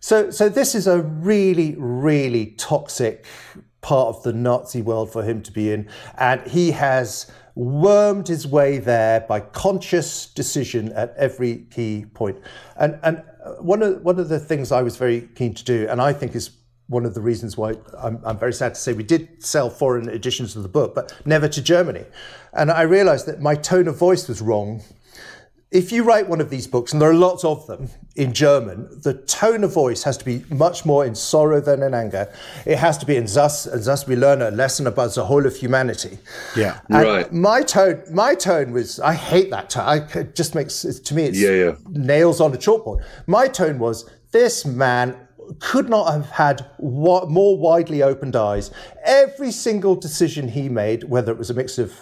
So this is a really, really toxic part of the Nazi world for him to be in. And he has wormed his way there by conscious decision at every key point. And one of the things I was very keen to do, and I think is one of the reasons why I'm very sad to say we did sell foreign editions of the book, but never to Germany. And I realized that my tone of voice was wrong. If you write one of these books, and there are lots of them in German, the tone of voice has to be much more in sorrow than in anger. It has to be in thus we learn a lesson about the whole of humanity. Yeah, and right. My tone was, I hate that tone. It just makes, to me, it's nails on a chalkboard. My tone was, this man could not have had more widely opened eyes. Every single decision he made, whether it was a mix of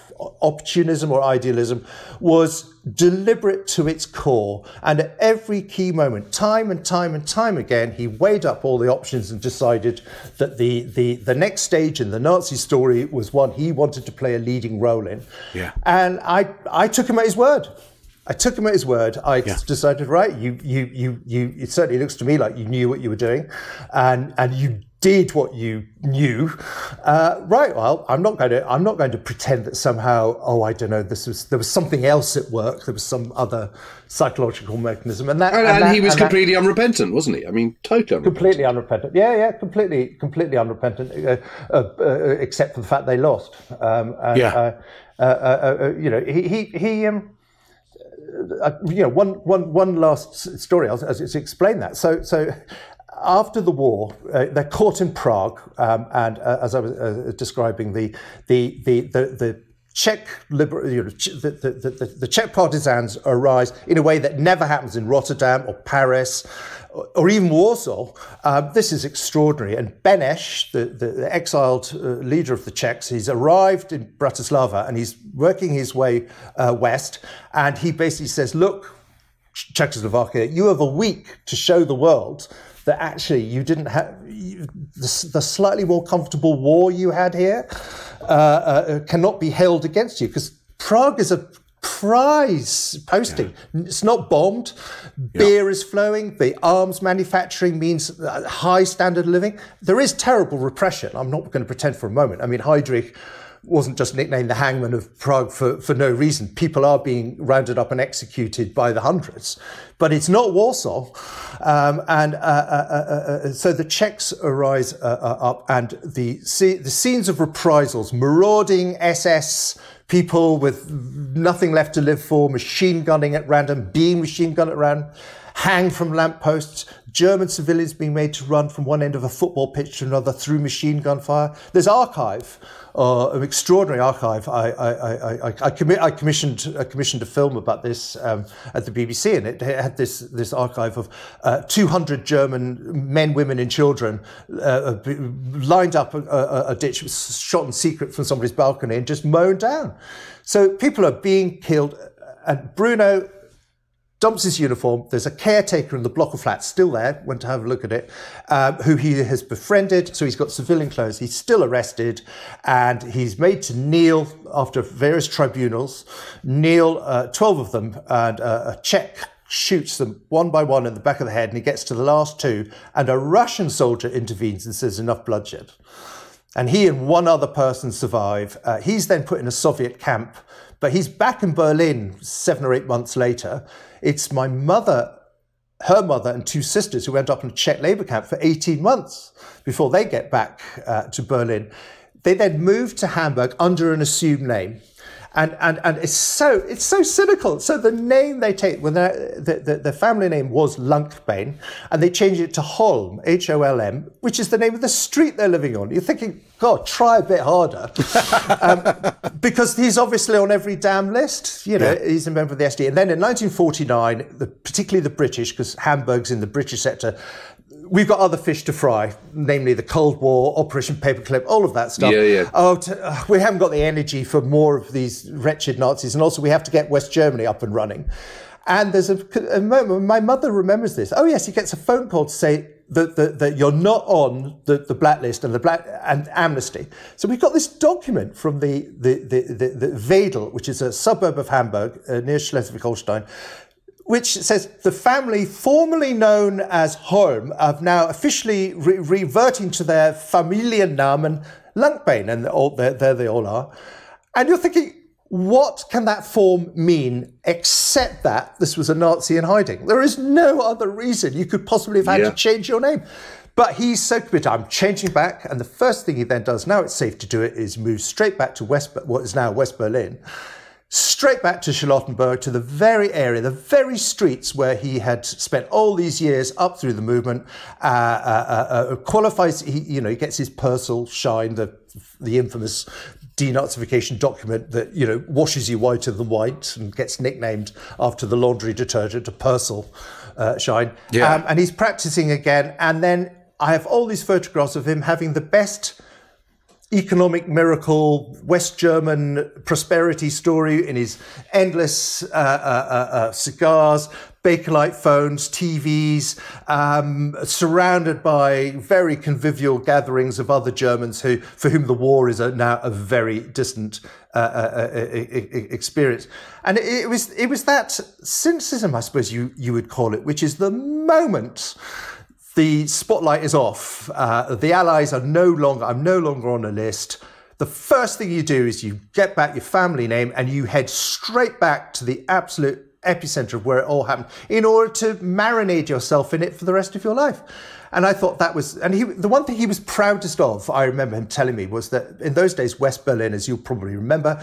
opportunism or idealism, was deliberate to its core. And at every key moment, time and time again, he weighed up all the options and decided that the next stage in the Nazi story was one he wanted to play a leading role in. Yeah. And I took him at his word. I decided, right, it certainly looks to me like you knew what you were doing, and you did what you knew. Right, well, I'm not going to pretend that somehow, I don't know, there was something else at work. There was some other psychological mechanism, and he was completely unrepentant, wasn't he? I mean, totally unrepentant. Completely unrepentant. Yeah, completely unrepentant, except for the fact they lost. One last story to explain that. So after the war, they're caught in Prague, and as I was describing, the Czech the Czech partisans arise in a way that never happens in Rotterdam or Paris or even Warsaw. This is extraordinary. And Beneš, the exiled leader of the Czechs, he's arrived in Bratislava and he's working his way west. And he basically says, look, Czechoslovakia, you have a week to show the world that actually you didn't have the slightly more comfortable war you had here cannot be held against you, because Prague is a prize posting. Yeah. It's not bombed. Beer is flowing. The arms manufacturing means high standard of living. There is terrible repression. I'm not going to pretend for a moment. I mean, Heydrich wasn't just nicknamed the hangman of Prague for no reason. People are being rounded up and executed by the hundreds. But it's not Warsaw. So the Czechs arise up, and the scenes of reprisals, marauding SS people with nothing left to live for, machine gunning at random, being machine gunned at random, hanged from lampposts, German civilians being made to run from one end of a football pitch to another through machine gun fire. There's archive, an extraordinary archive. I commissioned a film about this at the BBC, and it had this archive of 200 German men, women, and children lined up a ditch, shot in secret from somebody's balcony, and just mown down. So people are being killed, and Bruno dumps his uniform. There's a caretaker in the block of flats still there, went to have a look at it, who he has befriended. So he's got civilian clothes. He's still arrested, and he's made to kneel after various tribunals, 12 of them, and a Czech shoots them one by one in the back of the head, and he gets to the last two, and a Russian soldier intervenes and says, enough bloodshed. And he and one other person survive. He's then put in a Soviet camp, but he's back in Berlin 7 or 8 months later. It's my mother, her mother, and 2 sisters who end up in a Czech labor camp for 18 months before they get back to Berlin. They then move to Hamburg under an assumed name. And it's so cynical. So the name they take, when the family name was Lankbein, and they changed it to Holm, Holm, which is the name of the street they're living on. You're thinking, God, try a bit harder, because he's obviously on every damn list. You know, he's a member of the SD. And then in 1949, particularly the British, because Hamburg's in the British sector, we've got other fish to fry, namely the Cold War, Operation Paperclip, all of that stuff. We haven't got the energy for more of these wretched Nazis. And also we have to get West Germany up and running. And there's a moment, my mother remembers this. Oh yes, he gets a phone call to say that you're not on the blacklist and amnesty. So we've got this document from the Wedel, which is a suburb of Hamburg near Schleswig-Holstein, which says the family formerly known as Holm have now officially reverting to their Familiennamen Lankbein, and there they all are. And you're thinking, what can that form mean except that this was a Nazi in hiding? There is no other reason you could possibly have had to change your name. But he's so committed, I'm changing back. And the first thing he then does, now it's safe to do it, is move straight back to what is now West Berlin, straight back to Charlottenburg, to the very area, the very streets where he had spent all these years up through the movement, qualifies, he gets his Purcell shine, the infamous denazification document that, washes you whiter than white and gets nicknamed after the laundry detergent, a Purcell shine. Yeah. And he's practicing again. And then I have all these photographs of him having the best economic miracle, West German prosperity story in his endless cigars, Bakelite phones, TVs, surrounded by very convivial gatherings of other Germans for whom the war is now a very distant experience. And it was that cynicism, I suppose you would call it, which is the moment the spotlight is off. The Allies are I'm no longer on a list. The first thing you do is you get back your family name and you head straight back to the absolute epicenter of where it all happened in order to marinate yourself in it for the rest of your life. And I thought that was, and the one thing he was proudest of, I remember him telling me, was that in those days, West Berlin, as you'll probably remember,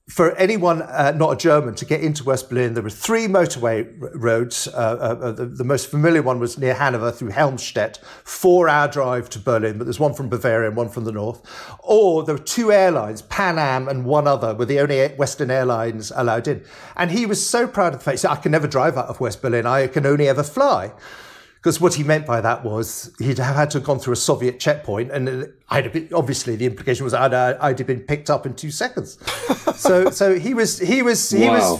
for anyone not a German to get into West Berlin, there were 3 motorway roads. The most familiar one was near Hanover through Helmstedt, 4-hour drive to Berlin, but there's one from Bavaria and one from the north. Or there were 2 airlines, Pan Am and one other, were the only Western airlines allowed in. And he was so proud of the fact, he said, I can never drive out of West Berlin, I can only ever fly. Because what he meant by that was he'd have had to have gone through a Soviet checkpoint, and obviously the implication was I'd have been picked up in 2 seconds. so he was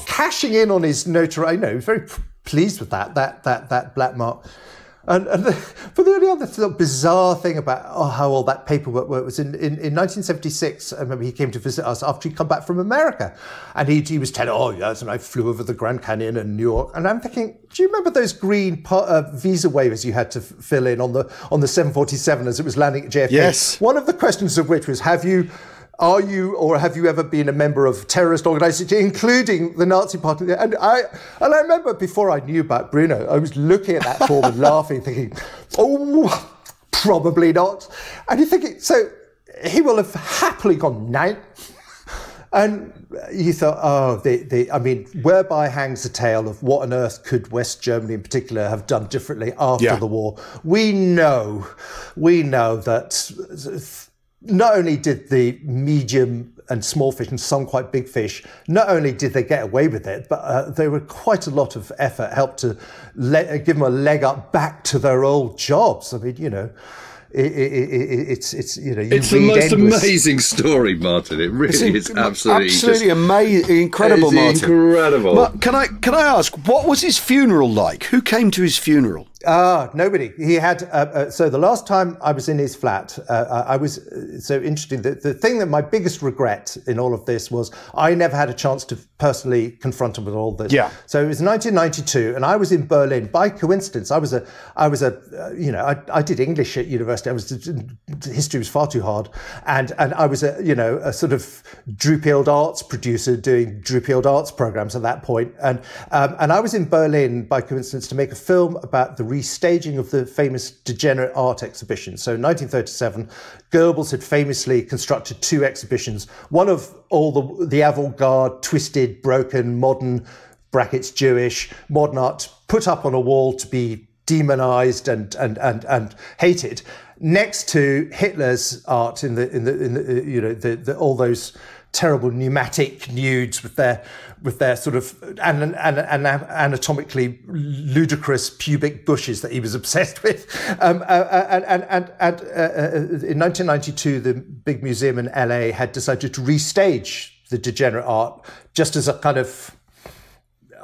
cashing in on his notoriety. He was very pleased with that black mark. But the only other sort of bizarre thing about how all that paperwork was in 1976. I remember he came to visit us after he'd come back from America, and he was telling, yes, and I flew over the Grand Canyon and New York. And I'm thinking, do you remember those green visa waivers you had to fill in on the 747 as it was landing at JFK? Yes. One of the questions of which was, are you or have you ever been a member of terrorist organisations, including the Nazi Party? And I remember before I knew about Bruno, I was looking at that form and laughing, thinking, probably not. And you're thinking, so he will have happily gone, no. And you thought, whereby hangs the tale of what on earth could West Germany in particular have done differently after the war? We know that not only did the medium and small fish and some quite big fish, not only did they get away with it, but there were quite a lot of effort helped to give them a leg up back to their old jobs. I mean, it's the most amazing story, Martin. It really is absolutely amazing, incredible, Martin. Incredible. But can I ask, what was his funeral like? Who came to his funeral? Nobody. He had, so the last time I was in his flat, I was, so interesting. The thing that my biggest regret in all of this was I never had a chance to personally confront him with all this. Yeah. So it was 1992 and I was in Berlin. By coincidence, I did English at university. History was far too hard. And I was a sort of droopy old arts producer doing droopy old arts programs at that point. And I was in Berlin by coincidence to make a film about the restaging of the famous degenerate art exhibition. So in 1937, Goebbels had famously constructed 2 exhibitions, one of all the avant-garde, twisted, broken, modern, brackets Jewish, modern art put up on a wall to be demonized and hated, next to Hitler's art in the all those terrible pneumatic nudes with their sort of anatomically ludicrous pubic bushes that he was obsessed with. In 1992, the big museum in LA had decided to restage the degenerate art just as a kind of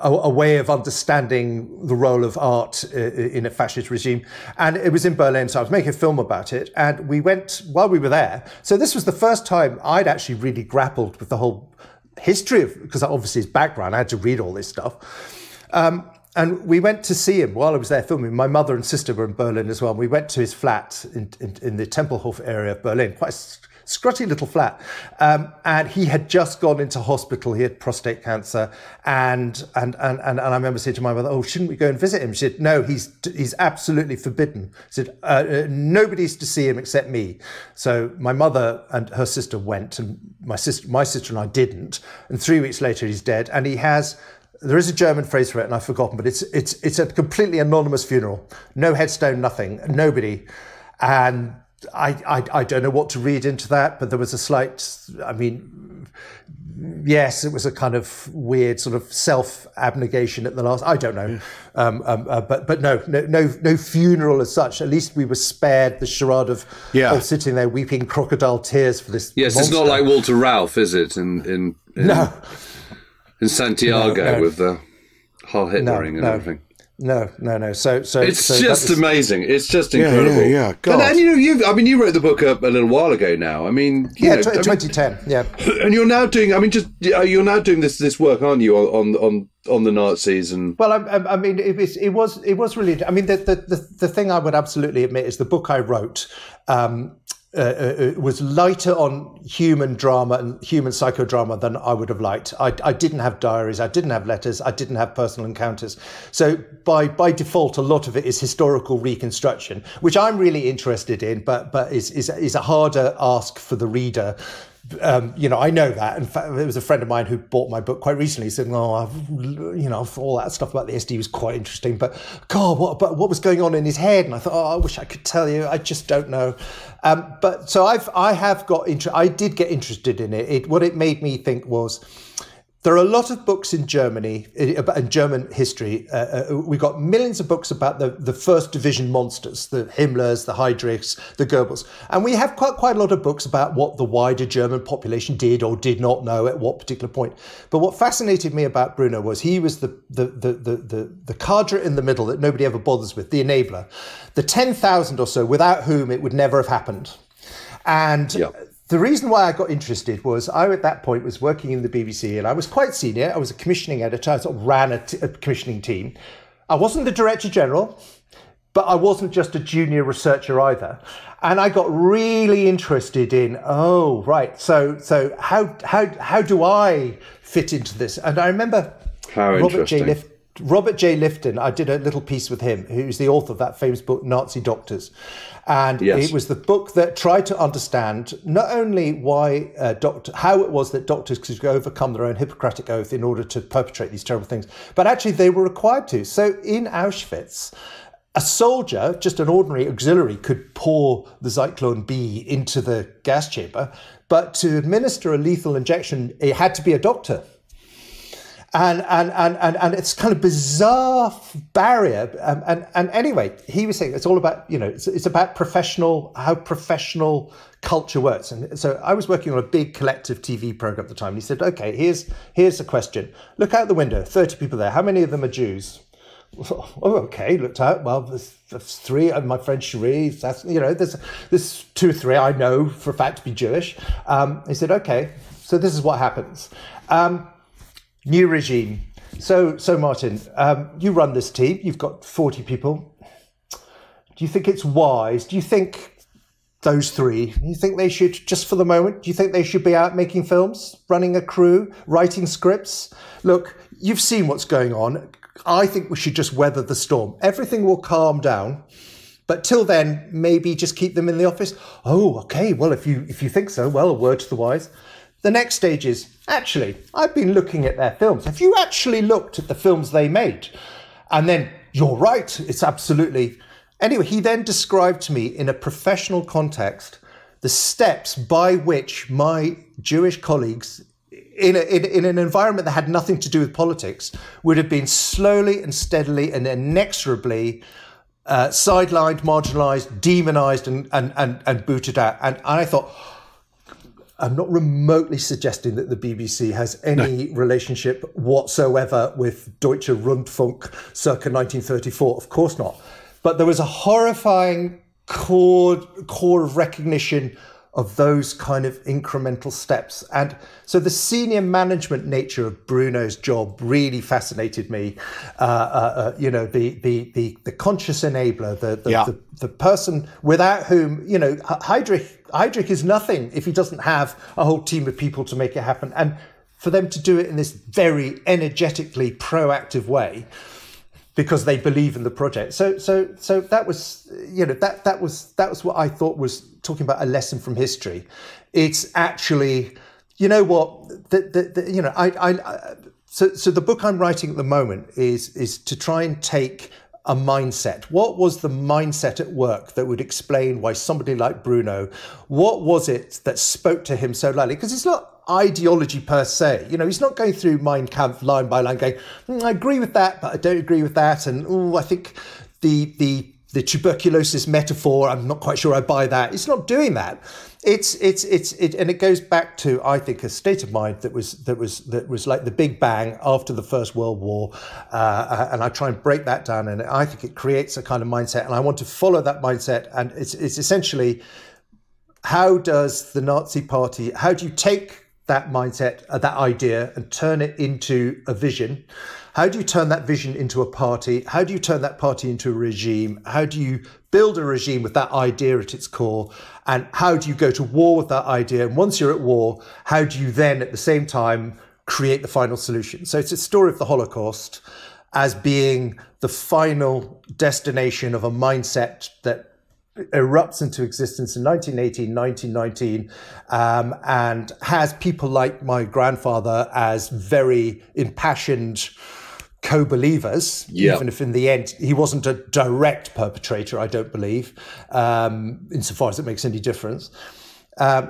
a way of understanding the role of art in a fascist regime. And it was in Berlin, so I was making a film about it. And we went, while we were there, so this was the first time I'd actually really grappled with the whole history of, because obviously his background, I had to read all this stuff. And we went to see him while I was there filming. My mother and sister were in Berlin as well. We went to his flat in the Tempelhof area of Berlin, quite a scrutty little flat. And he had just gone into hospital. He had prostate cancer. And I remember saying to my mother, oh, shouldn't we go and visit him? She said, no, he's absolutely forbidden. She said, nobody's to see him except me. So my mother and her sister went, and my sister and I didn't. And 3 weeks later, he's dead. And there is a German phrase for it, and I've forgotten, but it's a completely anonymous funeral. No headstone, nothing, nobody. And I don't know what to read into that, but there was a slight, yes, it was a kind of weird sort of self-abnegation at the last, I don't know. But no funeral as such. At least we were spared the charade of sitting there weeping crocodile tears for this Yes, monster. It's not like Walter Ralph, is it? In Santiago with the hard hit wearing and everything. No. So it's just amazing. It's just incredible. Yeah. God. And you wrote the book a little while ago now. 2010. Yeah. And you're now doing. You're now doing this work, aren't you? On the Nazis and. Well, it was really. The thing I would absolutely admit is the book I wrote. Was lighter on human drama and human psychodrama than I would have liked. I didn't have diaries, I didn't have letters, I didn't have personal encounters. So by default, a lot of it is historical reconstruction, which I'm really interested in, but is a harder ask for the reader I know that. In fact, there was a friend of mine who bought my book quite recently. He said, all that stuff about the SD was quite interesting, but God, what was going on in his head? And I thought, I wish I could tell you. I just don't know. But so I did get interested in it. What it made me think was, there are a lot of books in Germany, in German history. We got millions of books about the first division monsters, the Himmlers, the Heydrichs, the Goebbels. And we have quite a lot of books about what the wider German population did or did not know at what particular point. But what fascinated me about Bruno was he was the cadre in the middle that nobody ever bothers with, the enabler. The 10,000 or so without whom it would never have happened. And the reason why I got interested was I, at that point, was working in the BBC and I was quite senior. I was a commissioning editor. I sort of ran a commissioning team. I wasn't the Director General, but I wasn't just a junior researcher either. And I got really interested in, so how do I fit into this? And I remember Robert J. Litton, I did a little piece with him, who's the author of that famous book, Nazi Doctors. And it was the book that tried to understand not only how it was that doctors could overcome their own Hippocratic oath in order to perpetrate these terrible things, but actually they were required to. So in Auschwitz, a soldier, just an ordinary auxiliary, could pour the Zyklon B into the gas chamber, but to administer a lethal injection, it had to be a doctor. And it's kind of bizarre barrier. And anyway, he was saying it's all about, it's about how professional culture works. And so I was working on a big collective TV program at the time. And he said, okay, here's a question. Look out the window, 30 people there. How many of them are Jews? Oh, okay, looked out. Well, there's 3. My friend Cherie, there's 2 or 3 I know for a fact to be Jewish. He said, okay, so this is what happens. New regime. So Martin, you run this team. You've got 40 people. Do you think it's wise? Do you think those 3, do you think they should, just for the moment, do you think they should be out making films, running a crew, writing scripts? Look, you've seen what's going on. I think we should just weather the storm. Everything will calm down. But till then, maybe just keep them in the office. Oh, okay. Well, if you think so, well, a word to the wise. The next stage is, actually, I've been looking at their films. Have you actually looked at the films they made? And then, you're right, it's absolutely... Anyway, he then described to me in a professional context the steps by which my Jewish colleagues, in an environment that had nothing to do with politics, would have been slowly and steadily and inexorably sidelined, marginalised, demonised and booted out. And I thought... I'm not remotely suggesting that the BBC has any relationship whatsoever with Deutsche Rundfunk circa 1934. Of course not. But there was a horrifying core of recognition of those kind of incremental steps. And so the senior management nature of Bruno's job really fascinated me. The conscious enabler, the person without whom, Heydrich is nothing if he doesn't have a whole team of people to make it happen. And for them to do it in this very energetically proactive way, because they believe in the project. So that was, that was what I thought was talking about a lesson from history. It's actually, so the book I'm writing at the moment is to try and take a mindset. What was the mindset at work that would explain why somebody like Bruno, what was it that spoke to him so loudly? Because it's not ideology per se. He's not going through Mein Kampf line by line going, I agree with that, but I don't agree with that. And I think the tuberculosis metaphor, I'm not quite sure I buy that. It's not doing that. And it goes back to, I think, a state of mind that was like the Big Bang after the First World War, and I try and break that down, and I think it creates a kind of mindset, and I want to follow that mindset. And it's essentially, how does the Nazi Party? How do you take that mindset, that idea, and turn it into a vision? How do you turn that vision into a party? How do you turn that party into a regime? How do you build a regime with that idea at its core? And how do you go to war with that idea? And once you're at war, how do you then at the same time create the final solution? So it's a story of the Holocaust as being the final destination of a mindset that erupts into existence in 1918, 1919, and has people like my grandfather as very impassioned co-believers, even if in the end he wasn't a direct perpetrator, I don't believe, insofar as it makes any difference.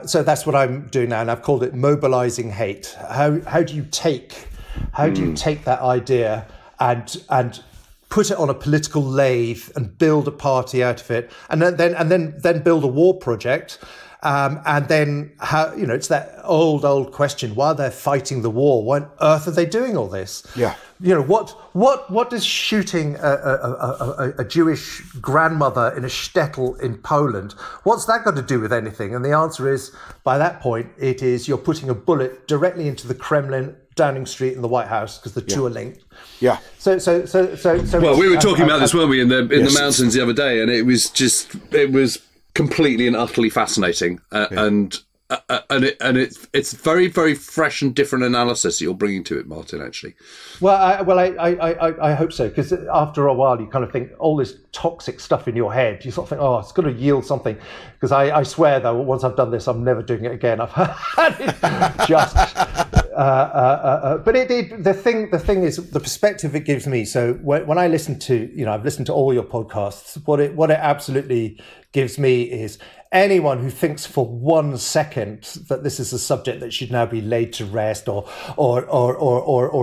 So that's what I'm doing now, and I've called it mobilizing hate. How do you take that idea and put it on a political lathe and build a party out of it, and then build a war project, and then it's that old question: while they're fighting the war, why on earth are they doing all this? Yeah. What does shooting a Jewish grandmother in a shtetl in Poland, what's that got to do with anything? And the answer is, by that point, it is you're putting a bullet directly into the Kremlin, Downing Street, and the White House, because the two are linked. Yeah. So. Well, we were talking about this, weren't we, in the mountains the other day, and it was completely and utterly fascinating, and it's very, very fresh and different analysis that you're bringing to it, Martin. Actually, I hope so, because after a while you kind of think all this toxic stuff in your head, you sort of think, oh, it's got to yield something. Because I swear though, once I've done this, I'm never doing it again. I've had it just. But the thing is the perspective it gives me. So when I listen to, I've listened to all your podcasts. What it absolutely gives me is anyone who thinks for 1 second that this is a subject that should now be laid to rest or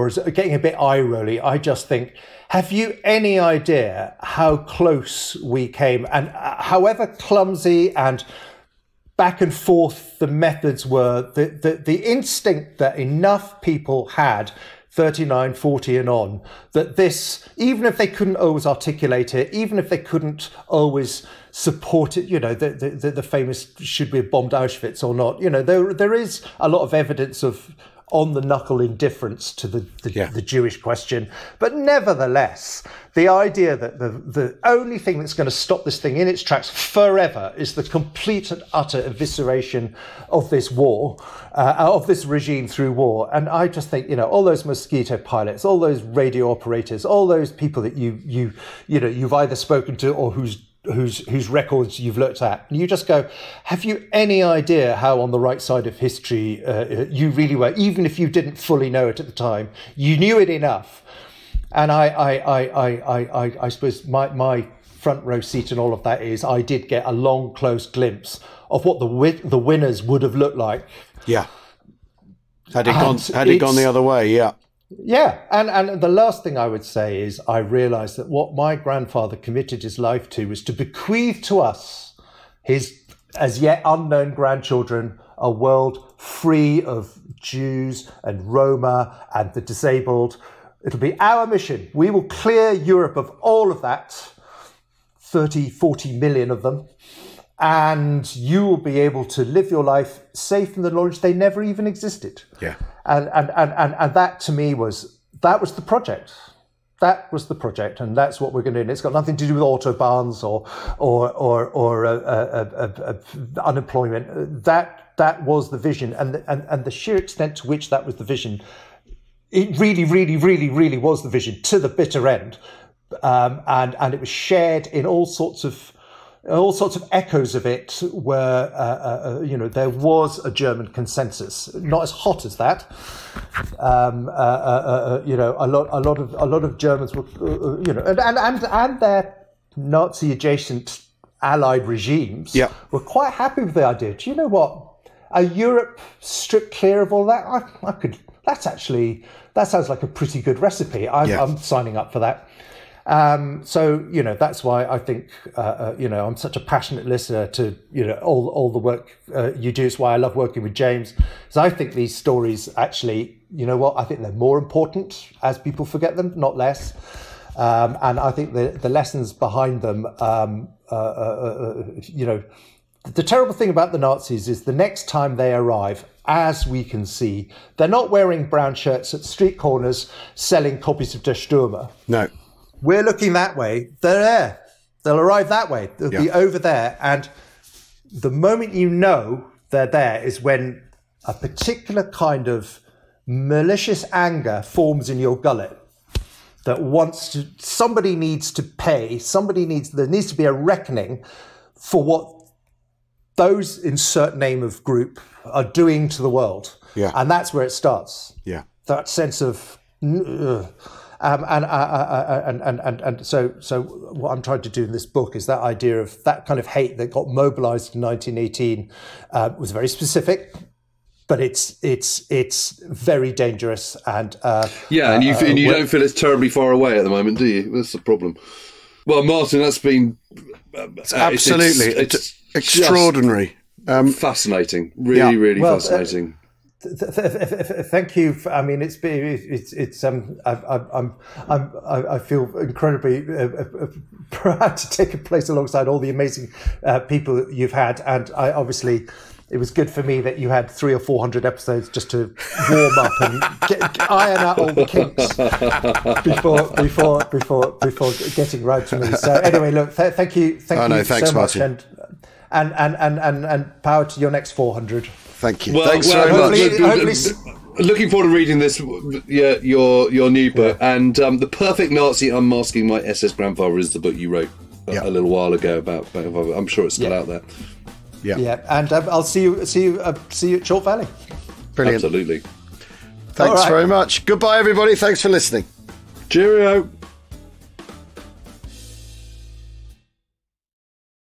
is getting a bit eye rolly, I just think, have you any idea how close we came, and however clumsy and back and forth the methods were, the instinct that enough people had 39, 40 and on, that this, even if they couldn't always articulate it, even if they couldn't always support it, the famous should we have bombed Auschwitz or not, there is a lot of evidence of on the knuckle indifference to the Jewish question. But nevertheless, the idea that the only thing that's going to stop this thing in its tracks forever is the complete and utter evisceration of this war, of this regime through war. And I just think, all those mosquito pilots, all those radio operators, all those people that you've either spoken to or whose records you've looked at, and you just go, have you any idea how on the right side of history you really were, even if you didn't fully know it at the time, you knew it enough. And I suppose my front row seat and all of that is I did get a long, close glimpse of what the winners would have looked like. Yeah. Had it gone the other way, yeah. Yeah, and the last thing I would say is I realised that what my grandfather committed his life to was to bequeath to us, his as yet unknown grandchildren, a world free of Jews and Roma and the disabled. It'll be our mission. We will clear Europe of all of that, 30, 40 million of them, and you will be able to live your life safe in the knowledge they never even existed. Yeah. And that to me was the project. That was the project, and that's what we're going to do. And it's got nothing to do with autobahns or unemployment. That was the vision, and the sheer extent to which that was the vision, it really, really, really, really was the vision to the bitter end, and it was shared in all sorts of echoes of it, where there was a German consensus, not as hot as that. A lot of Germans were, and their Nazi adjacent allied regimes were quite happy with the idea. Do you know what? A Europe stripped clear of all that, that sounds like a pretty good recipe. I'm signing up for that. That's why I think, I'm such a passionate listener to, all the work you do. It's why I love working with James. So I think these stories actually, I think they're more important as people forget them, not less. And I think the lessons behind them, the terrible thing about the Nazis is the next time they arrive, as we can see, they're not wearing brown shirts at street corners selling copies of Der Stürmer. No. We're looking that way. They're there. They'll arrive that way. They'll be over there. And the moment you know they're there is when a particular kind of malicious anger forms in your gullet that somebody needs to pay. There needs to be a reckoning for what those insert name of group are doing to the world. Yeah. And that's where it starts. Yeah. That sense of, and so what I'm trying to do in this book is that idea of that kind of hate that got mobilized in 1918 was very specific, but it's very dangerous and and you don't feel it's terribly far away at the moment, do you? That's the problem. Well, Martin, that's been absolutely it's extraordinary, fascinating, really fascinating. Thank you. I mean, I feel incredibly proud to take a place alongside all the amazing people you've had, and it was good for me that you had 300 or 400 episodes just to warm up and iron out all the kinks before getting right to me. So anyway, look, thank you thanks so much, Martin. and power to your next 400. Thank you. Well, thanks very much. Looking forward to reading this, your new book, and The Perfect Nazi: Unmasking My SS Grandfather is the book you wrote a little while ago about. I'm sure it's still out there. Yeah, and I'll see you at Short Valley. Brilliant. Absolutely. Thanks very much. Goodbye, everybody. Thanks for listening. Cheerio.